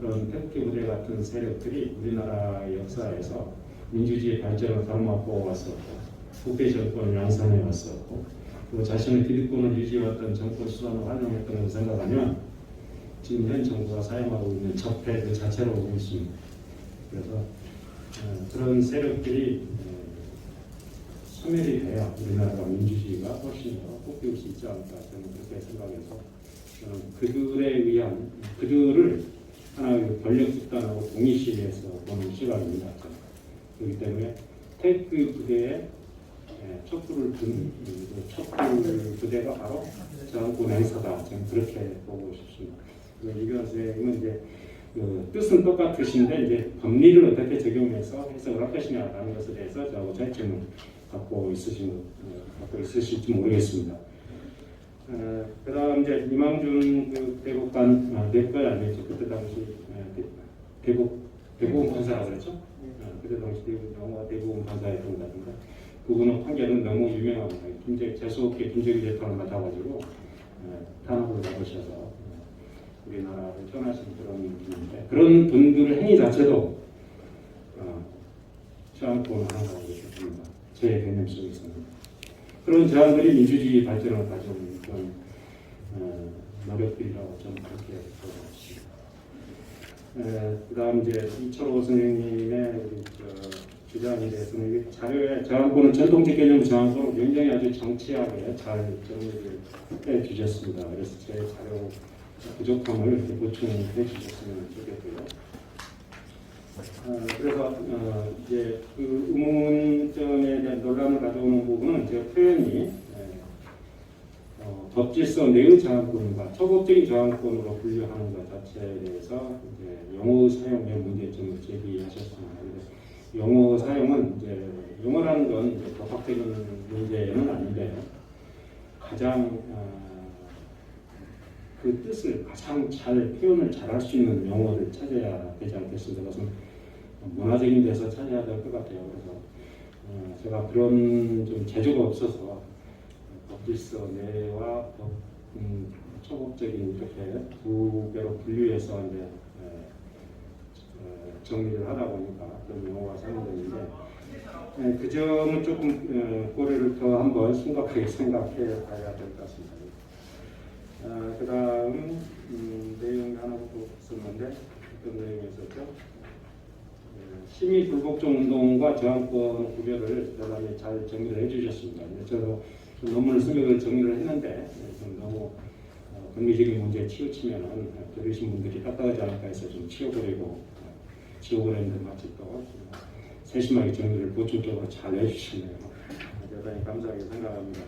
그런 태극기 부대 같은 세력들이 우리나라 역사에서 민주주의 발전을 가로막고 왔었고 국회 정권을 양산해 왔었고 또 자신의 기득권을 유지해왔던 정권 수단을 활용했던 것을 생각하면 지금 현 정부가 사용하고 있는 적폐 그 자체로 보고 있습니다. 그래서 그런 세력들이 소멸이 돼야 우리나라가 민주주의가 훨씬 더 꽃피울 수 있지 않을까 저는 그렇게 생각해서 저는 그들에 의한 그들을 하나의 권력 집단하고 동일시해서 보는 시각입니다. 그렇기 때문에 태극기 부대에 촛불을 든 촛불 부대가 바로 저항권 행사다. 저는 그렇게 보고 싶습니다. 이규환 선생님은 이제 그 뜻은 똑같으신데 이제 법리를 어떻게 적용해서 해석을 할 것이냐라는 것에 대해서 저하고 차이점을 갖고 있으실지 모르겠습니다. 그다음 이제 이망준 그 대법관 대법관이 아니죠. 그때 당시 대법원 판사라고 그랬죠. 그때 당시 대법원 판사였던 것 같은데 그분은 판결은 너무 유명합니다. 재수없게 김정일 재판을 맡아가지고 탄압을 받으셔서 우리나라를 떠나신 그런 분인데 그런 분들의 행위 자체도 저항권을 한다고 생각합니다. 제 개념 속에서는 그런 저항들이 민주주의 발전을 가져오는 그런 노력들이라고 저는 그렇게 보고 있습니다. 그다음 이제 이철호 선생님의 주장에 대해서는 이게 자료에 저항권은 전통적 개념 저항권은 굉장히 아주 정치하게 잘 정리를 해 주셨습니다. 그래서 제 자료 부족함을 보충해 주셨으면 좋겠고요. 그래서 이제 그 의문점에 대한 논란을 가져오는 부분은 제가 표현이 법질서 내의 저항권과 초법적인 저항권으로 분류하는 것 자체에 대해서 이제 용어 사용의 문제점을 제기하셨습니다. 용어 사용은 이제 용어라는 건 이제 법학적인 문제는 아닌데 가장 그 뜻을 가장 잘 표현을 잘할 수 있는 용어를 찾아야 되지 않겠습니까? 그것은 문화적인 데서 찾아야 될 것 같아요. 그래서 제가 그런 좀 재주가 없어서 법질서 내와 초법적인 이렇게 두 개로 분류해서 이제 정리를 하다 보니까 그런 용어가 사용되는데 그 점은 조금 고려를 더 한번 심각하게 생각해 봐야 될 것 같습니다. 그 다음 내용 하나 더 썼는데 어떤 내용이 있었죠? 시민 불복종 운동과 저항권 구별을 대단히 잘 정리를 해주셨습니다. 저도 논문을 쓰면서 정리를 했는데 좀 너무 권리적인 문제에 치우치면 들으신 분들이 딱딱하지 않을까 해서 좀 치워버리고 했는데 마치 또 세심하게 정리를 보충적으로 잘 해주시네요. 대단히 감사하게 생각합니다.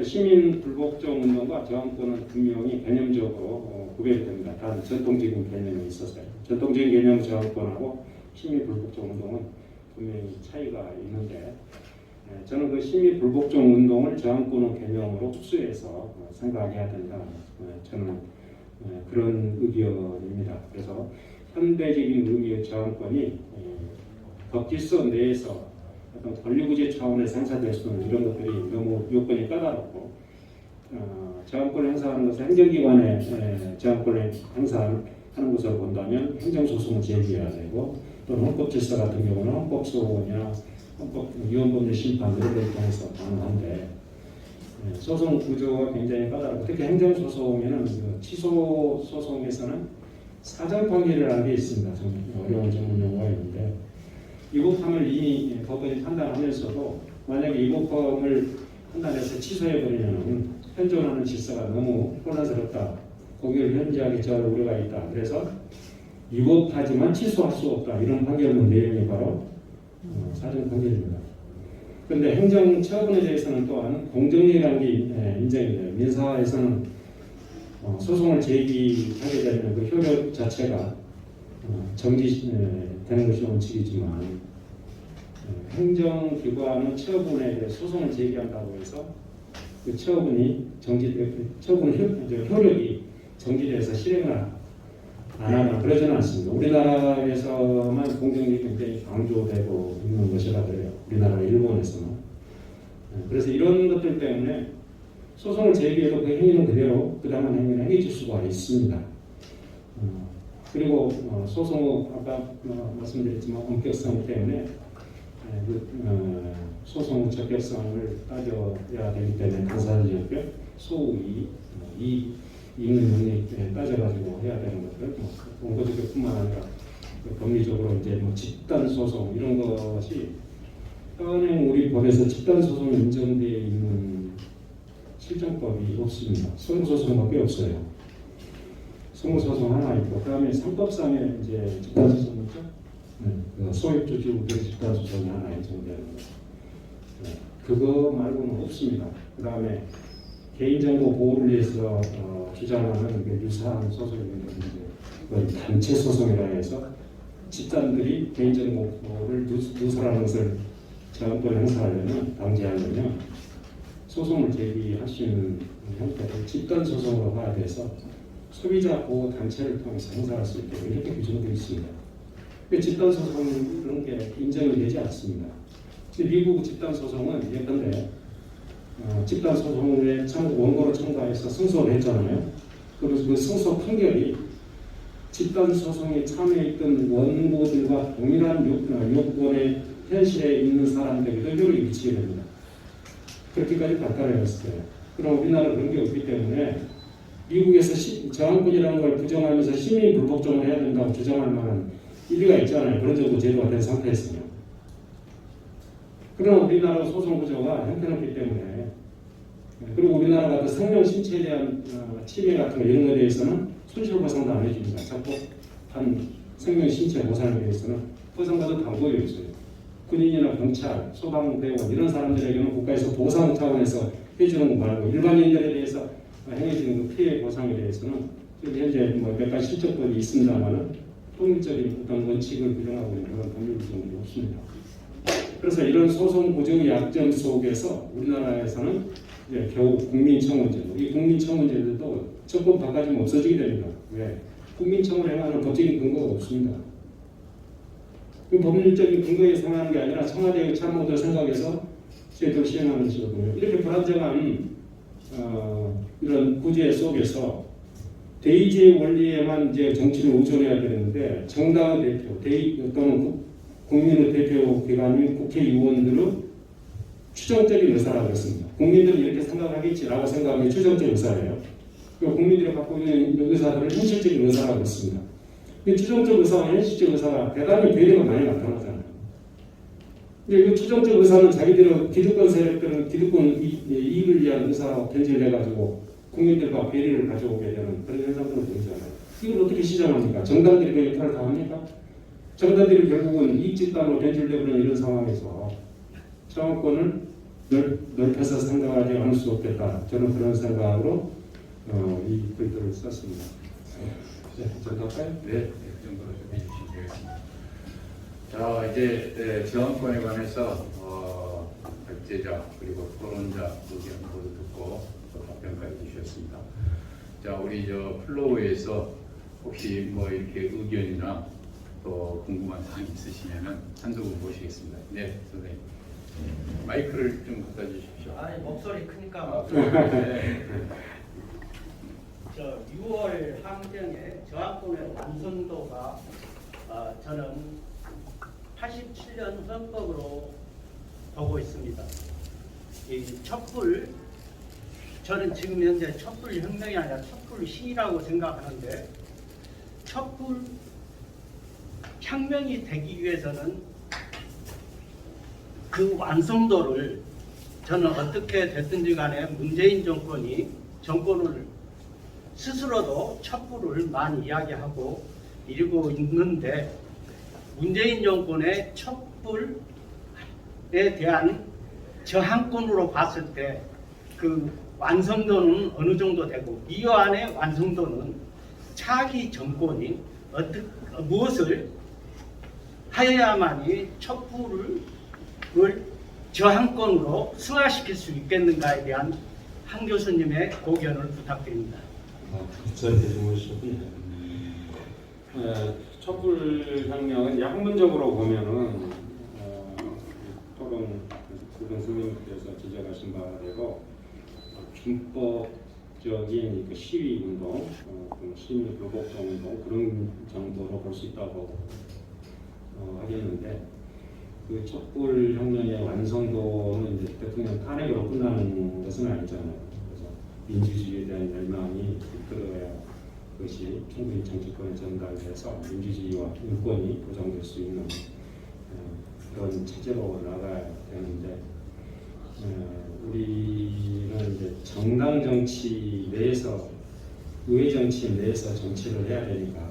시민 불복종 운동과 저항권은 분명히 개념적으로 구별이 됩니다. 다른 전통적인 개념이 있었어요. 전통적인 개념 저항권하고 시민 불복종 운동은 분명히 차이가 있는데 저는 그 시민 불복종 운동을 저항권 개념으로 흡수해서 생각해야 된다. 저는 그런 의견입니다. 그래서 현대적인 의미의 저항권이 법질서 내에서 어떤 권리구제 차원에서 행사될 수 있는 이런 것들이 너무 요건이 까다롭고 저항권을 행사하는 것은 행정기관의 저항권을 행사하는 것으로 본다면 행정소송을 제기해야 되고 또는 헌법질서 같은 경우는 헌법소원이나 헌법위헌법률 심판 이런 걸 통해서 가능한데 소송 구조가 굉장히 까다롭고 특히 행정소송에는 취소 소송에서는 사전 판결을 하는 게 있습니다. 좀 어려운 전문 용어가 있는데 위법함을 이미 법원이 판단하면서도 만약에 위법함을 판단해서 취소해버리면 현존하는 질서가 너무 혼란스럽다. 거기를 현지하게 처할 우려가 있다. 그래서 위법하지만 취소할 수 없다. 이런 판결문 내용이 바로 사전 판결입니다. 그런데 행정 처분에 대해서는 또한 공정이라는 게 인정이 돼요. 민사에서는 소송을 제기하게 되면 그 효력 자체가 정지되는 것이 원칙이지만 행정기관은 처분에 대해 소송을 제기한다고 해서 그 처분이 효력이 정지돼서 실행을 안 하거나 그러지는 않습니다. 우리나라에서만 공정이 굉장히 강조되고 있는 것이라 그래요. 우리나라 일본에서는 그래서 이런 것들 때문에 소송을 제기해도 그 행위는 그대로 부당한 행위를 행해질 수가 있습니다. 그리고 소송 아까 말씀드렸지만 엄격성 때문에 소송 적격성을 따져야 되기 때문에 당사자협회 소위 이익을 따져가지고 해야 되는 것들, 원고적격뿐만 아니라 법리적으로 이제 집단 소송 이런 것이 현행 우리 법에서 집단 소송이 인정되어 있는 실정법이 없습니다. 소송밖에 없어요. 소송 하나 있고, 그다음에 상법상에 이제 집단 소송 있죠. 소액주주들의 집단 소송이 하나 인정되는 거. 그거 말고는 없습니다. 그다음에 개인정보 보호를 위해서 주장하는 유사한 소송인데 이제 단체 소송이라 해서 집단들이 개인정보를 누설하는 것을 저항권 행사하려면 방지하려면 소송을 제기할 수 있는 형태를 집단 소송으로 봐야 돼서 소비자 보호 단체를 통해서 행사할 수 있도록 이렇게 규정되어 있습니다. 집단 소송 그런 게 인정이 되지 않습니다. 미국 집단 소송은 예컨대 집단 소송에 원고로 첨가해서 승소를 했잖아요. 그래서 그 승소 판결이 집단 소송에 참여했던 원고들과 동일한 요건의 현실에 있는 사람들에게 의료를 미치게 됩니다. 그렇게까지 발달해왔어요. 그럼 우리나라는 그런 게 없기 때문에 미국에서 저항권이라는 걸 부정하면서 시민 불복종을 해야 된다고 주장할 만한 일리가 있잖아요. 그런 정도 제도가 된 상태였으면. 그러나 우리나라 소송 구조가 형편없기 때문에, 그리고 우리나라 같은 생명 신체에 대한 침해 같은 거 이런 거에 대해서는 손실보상도 안 해줍니다. 적법한 생명 신체 보상에 대해서는 보상받을 방법이 없어요. 군인이나 경찰, 소방대원 이런 사람들에게는 국가에서 보상 차원에서 해주는 거 말고 일반인들에 대해서 행해지는 그 피해 보상에 대해서는 현재 몇 가지 실적들이 있습니다만은 통일적인 어떤 원칙을 규정하고 있는 그런 법률 구조는 없습니다. 그래서 이런 소송 구조의 약점 속에서 우리나라에서는 이제 겨우 국민청원제도, 이 국민청원제도도 정권 바꿔주면 없어지게 됩니다. 왜? 국민청원을 행하는 법적인 근거가 없습니다. 그 법률적인 근거에 상하는 게 아니라 청와대의 참모들 생각해서 제도를 시행하는 것이거든요. 이렇게 불안정한 이런 구제 속에서 대의제 원리에만 이제 정치를 의존해야 되는데 정당의 대표, 또는 국민의 대표 기관인 국회의원들은 추정적인 의사라고 했습니다. 국민들은 이렇게 생각하겠지라고 생각하면 추정적 의사예요. 국민들이 갖고 있는 의사들은 현실적인 의사라고 했습니다. 추정적 의사와 현실적 의사가 대단히 괴리가 많이 나타나잖아요. 근데 그 추정적 의사는 자기들은 기득권 세력들은 기득권 이익을 위한 의사라고 변질을 해가지고 국민들과 괴리를 가져오게 되는 그런 현상들을 보이잖아요. 이걸 어떻게 시정합니까? 정당들이 그 역할을 다 합니까? 정당들이 결국은 이익 집단으로 변질되고 있는 이런 상황에서 정권을 넓혀서 생각하지 않을 수 없겠다. 저는 그런 생각으로 이 글들을 썼습니다. 네, 전달할까요? 네, 그 정도로 좀 해주시면 되겠습니다. 자, 이제 저항권에 관해서 발제자 그리고 토론자 의견 모두 듣고 또 답변까지 주셨습니다. 자, 우리 플로우에서 혹시 뭐 이렇게 의견이나 또 궁금한 사항 있으시면은 한두 분 모시겠습니다. 네, 선생님. 마이크를 좀 갖다 주십시오. 아니 목소리 크니까 아, 네. 저 6월 항쟁의 저항권의 완성도가 저는 87년 헌법으로 보고 있습니다. 이 촛불, 저는 지금 현재 촛불 혁명이 아니라 촛불 시위라고 생각하는데 촛불 혁명이 되기 위해서는 그 완성도를 저는 어떻게 됐든지 간에 문재인 정권을 스스로도 촛불을 많이 이야기하고 이러고 있는데 문재인 정권의 촛불에 대한 저항권으로 봤을 때 그 완성도는 어느 정도 되고 이 안의 완성도는 차기 정권이 무엇을 하여야만이 촛불을 저항권으로 승화시킬 수 있겠는가에 대한 한 교수님의 고견을 부탁드립니다. 저한테 질문이셨군요. 촛불 혁명은 학문적으로 보면은 토론 교수님께서 지적하신 바대로 준법적인 그 시위 운동, 시민 불복종 운동 그런 정도로 볼 수 있다고 하겠는데, 그 촛불 혁명의 완성도는 이제 대통령 탄핵으로 끝나는 것은 아니잖아요. 그래서 민주주의에 대한 열망이 이끌어야 그것이 충분히 정치권에 전달돼서 민주주의와 인권이 보장될 수 있는 그런 체제로 나가야 되는데, 우리는 이제 정당 정치 내에서, 의회 정치 내에서 정치를 해야 되니까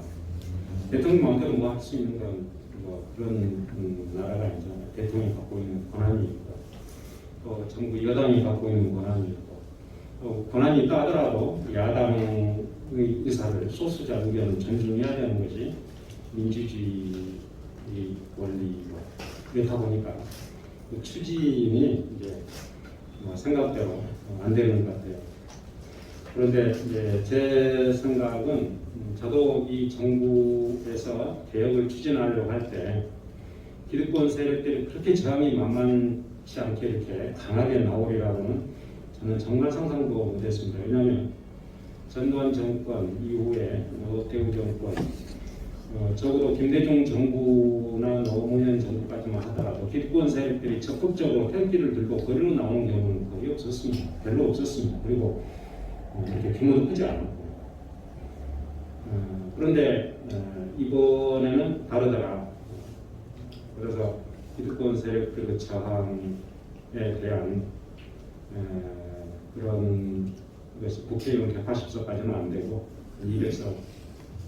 대통령 마음대로 뭐 할 수 있는 건 뭐 그런 나라가 아니잖아요. 대통령이 갖고 있는 권한이 있고, 또 정부 여당이 갖고 있는 권한이 있고, 또 권한이 있다 하더라도 야당의 의사를 소수자 의견을 존중해야 되는 것이 민주주의 원리고, 그렇다 보니까 그 추진이 이제 생각대로 안 되는 것 같아요. 그런데 이제 제 생각은 저도 이 정부에서 개혁을 추진하려고 할 때 기득권 세력들이 그렇게 저항이 만만치 않게 이렇게 강하게 나오리라고는 저는 정말 상상도 못했습니다. 왜냐하면 전두환 정권 이후에 노태우 정권, 적어도 김대중 정부나 노무현 정부까지만 하더라도 기득권 세력들이 적극적으로 태극기를 들고 거리로 나오는 경우는 거의 없었습니다. 별로 없었습니다. 그리고 이렇게 규모도 크지 않았고, 그런데 이번에는 다르더라. 그래서 기득권 세력들의 저항에 대한 그런 것이 국회의원 180석까지는 안 되고 200석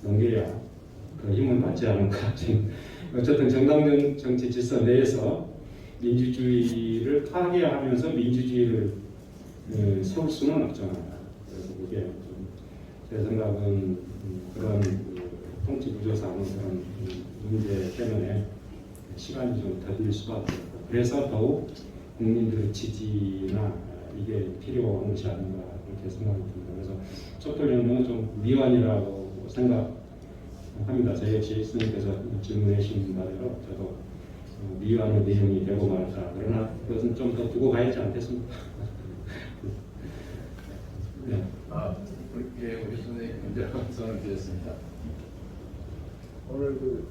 넘겨야 그 힘을 받지 않을까. 어쨌든 정당 정치 질서 내에서 민주주의를 파괴하면서 민주주의를 세울 수는 없잖아요. 그래서 그게 제 생각은 그런 통치 구조상 그런 문제 때문에 시간이 좀 더딜 수밖에 없고, 그래서 더욱 국민들의 지지나 이게 필요한 것이 아닌가 그렇게 생각이 듭니다. 그래서 촛불혁명은 좀 미완이라고 생각합니다. 저 역시 스님께서 질문해 주신 바대로 저도 미완의 내용이 되고 말았다. 그러나 그것은 좀 더 두고 가야지 않겠습니까? 네. 우리 선생님 먼저 선을 드렸습니다. 오늘 그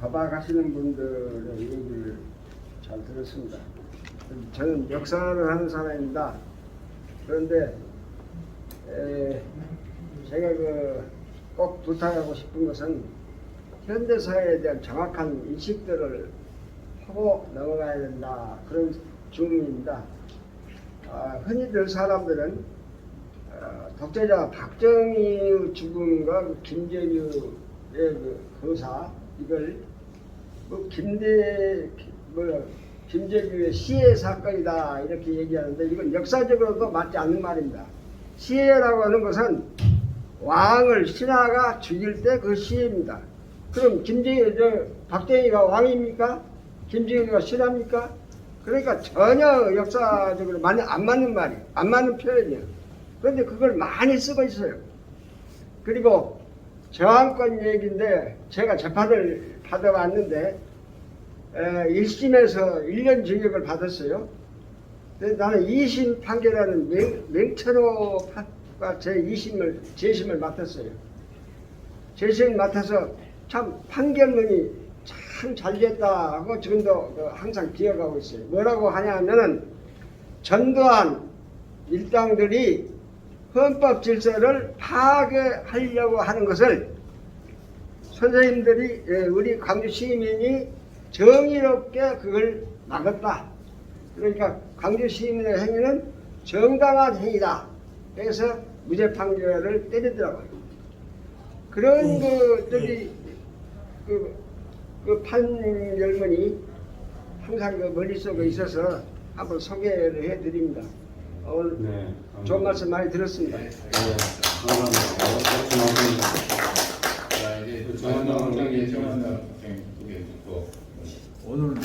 가박하시는 분들의 얘기를 잘 들었습니다. 저는 역사를 하는 사람입니다. 그런데 제가 꼭 부탁하고 싶은 것은 현대사회에 대한 정확한 인식들을 하고 넘어가야 된다. 그런 주문입니다. 흔히들 사람들은 독재자 박정희의 죽음과 김재규의 거사 이걸 김재규의 시해 사건이다 이렇게 얘기하는데, 이건 역사적으로도 맞지 않는 말입니다. 시해라고 하는 것은 왕을 신하가 죽일 때 그 시해입니다. 그럼 박정희가 왕입니까? 김재규가 신하입니까? 그러니까 전혀 역사적으로 안 맞는 말이에요. 안 맞는 표현이에요. 그런데 그걸 많이 쓰고 있어요. 그리고 저항권 얘기인데, 제가 재판을 받아왔는데 1심에서 1년 징역을 받았어요. 근데 나는 2심 판결하는 맹천호가 재심을 맡았어요. 재심을 맡아서 참 판결문이 참 잘됐다 하고 지금도 항상 기억하고 있어요. 뭐라고 하냐면은 전두환 일당들이 헌법 질서를 파괴하려고 하는 것을 선생님들이, 우리 광주 시민이 정의롭게 그걸 막았다. 그러니까 광주 시민의 행위는 정당한 행위다. 그래서 무죄 판결을 때리더라고요. 그런 것들이 그 판결문이 항상 그 머릿속에 있어서 한번 소개를 해드립니다. 오늘 좋은 말씀 많이 들었습니다. 오늘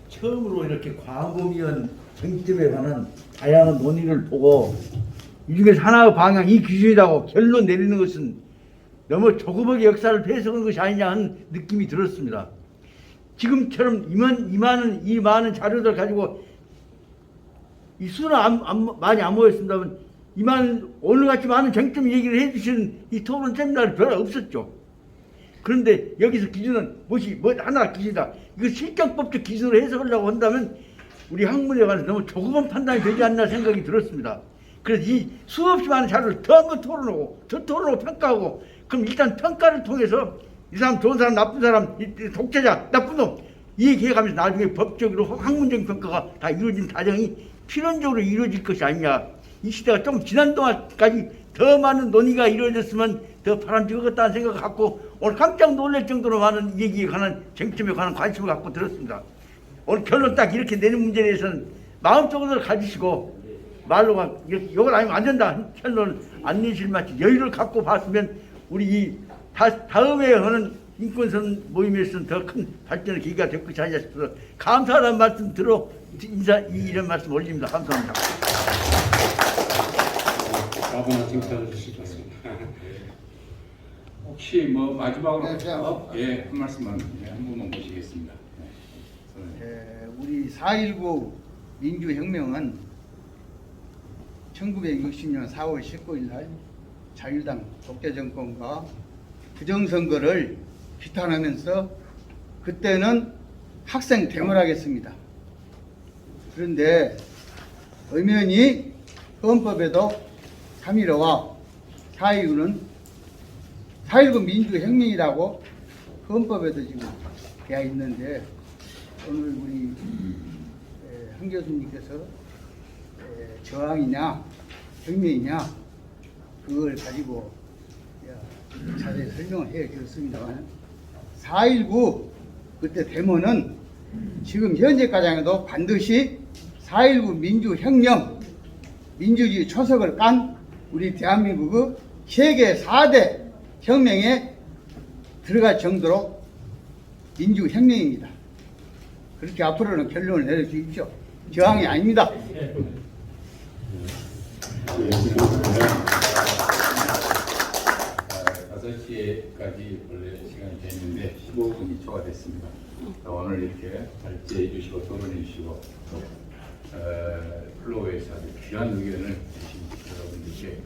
처음으로 이렇게 광범위한 쟁점에 관한 다양한 논의를 보고 이 중에서 하나의 방향, 이 기준이라고 결론 내리는 것은 너무 조그맣게 역사를 폐쇄하는 것이 아니냐 하는 느낌이 들었습니다. 지금처럼 이 많은 자료들 가지고 이 수는 많이 안 모였습니다만 이만 오늘같이 많은 쟁점 얘기를 해주시는 이 토론 세미나는 별로 없었죠. 그런데 여기서 기준은 하나 기준이다. 이거 실정법적 기준으로 해석하려고 한다면 우리 학문에 관해서 너무 조급한 판단이 되지 않나 생각이 들었습니다. 그래서 이 수없이 많은 자료를 더 한번 토론하고 더 토론하고 평가하고 그럼 일단 평가를 통해서 이 사람 좋은 사람 나쁜 사람 독재자 나쁜 놈 이 얘기해가면서 나중에 법적으로 학문적인 평가가 다 이루어진 과정이 필연적으로 이루어질 것이 아니냐. 이 시대가 좀 지난 동안까지 더 많은 논의가 이루어졌으면 더 바람직하겠다는 생각을 갖고 오늘 깜짝 놀랄 정도로 많은 얘기에 관한 쟁점에 관한 관심을 갖고 들었습니다. 오늘 결론 딱 이렇게 내는 문제에 대해서는 마음속으로 가지시고 말로만 이렇게 이걸 아니면 안 된다 결론을 안 내실 만치 여유를 갖고 봤으면 우리 이 다음에 하는 인권선 모임에서는 더 큰 발전의 계기가 될 것이 아니냐 싶어서 감사하다는 말씀 들어 이런 말씀 올립니다. 감사합니다. 가분한 칭찬을 주실 것 같습니다. 혹시 뭐 마지막으로 한 말씀만 한 분만 모시겠습니다. 우리 4.19 민주혁명은 1960년 4월 19일 날 자유당 독재정권과 부정선거를 비탄하면서 그때는 학생 대모하겠습니다. 그런데 엄연히 헌법에도 3.15와 4.19 민주혁명이라고 헌법에도 지금 되어 있는데 오늘 우리 한 교수님께서 저항이냐 혁명이냐 그걸 가지고 자세히 설명을 해 주셨습니다만 4.19 그때 데모는 지금 현재까지도 반드시 4.19 민주혁명 민주주의 초석을 깐 우리 대한민국의 세계 4대 혁명에 들어갈 정도로 민주혁명입니다. 그렇게 앞으로는 결론을 내려주십시오. 저항이 아닙니다. 5시까지 원래 시간이 됐는데 15분이 초과됐습니다. 오늘 이렇게 발제해 주시고 토론해 주시고 또 플로우에서 아주 귀한 의견을 주신 여러분들께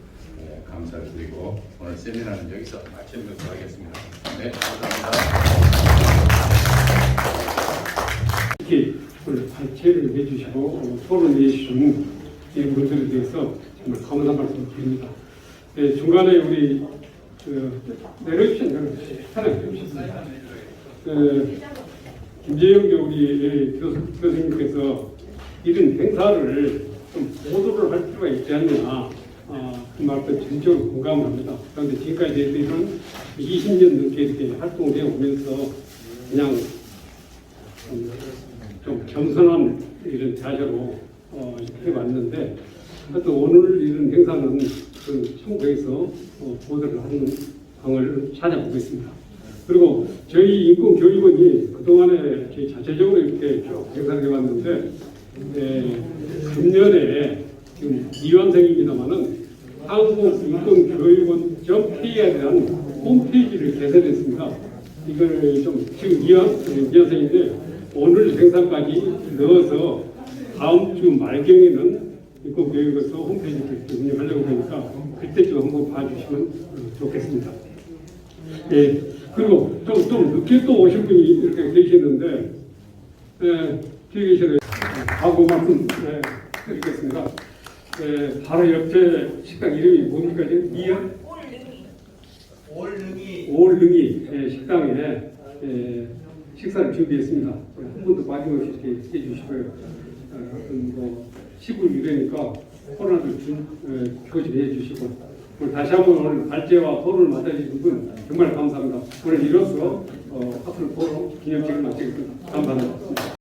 감사를 드리고 오늘 세미나는 여기서 마치도록 하겠습니다. 네, 감사합니다. 이렇게 오늘 발제를 해주시고 토론해 주신 분들에 대해서 정말 감사 말씀을 드립니다. 네, 중간에 우리 내려주신 대로 사랑해 주셨습니다. 김재영 우리 교수님께서 이런 행사를 좀 보도를 할 필요가 있지 않냐 그 말도 전적으로 공감합니다. 그런데 지금까지 저희들은 20년 넘게 이렇게 활동을 해오면서 그냥 좀 겸손한 이런 자세로 이렇게 해봤는데 하여튼 오늘 이런 행사는 그 청구에서 보도를 하는 방을 찾아보겠습니다. 그리고 저희 인권교육원이 그동안에 저희 자체적으로 이렇게 쭉 행사를 해왔는데 금년에 지금 이완생입니다만은 한국인권교육원 .k에 대한 홈페이지를 개설했습니다. 이걸 좀 지금 이완생인데 오늘 행사까지 넣어서 다음 주 말경에는 인권교육에서 홈페이지를 운영하려고 하니까 그때쯤 한번 봐주시면 좋겠습니다. 예, 그리고 좀 늦게 또 오신 분이 이렇게 계시는데 뒤에 계시는 하고 말씀 드리겠습니다. 바로 옆에 식당 이름이 뭡니까 지금? 올능이 식당에 식사를 준비했습니다. 한 번도 빠짐없이 이렇게 해주시고요. 뭐 시골 유래니까 코로나도 표시해 주시고 오늘 다시 한번 오늘 발제와 토론을 맡아주신 분 정말 감사합니다. 오늘 이로써 앞으로 토론 기념식을 마치겠습니다. 감사합니다.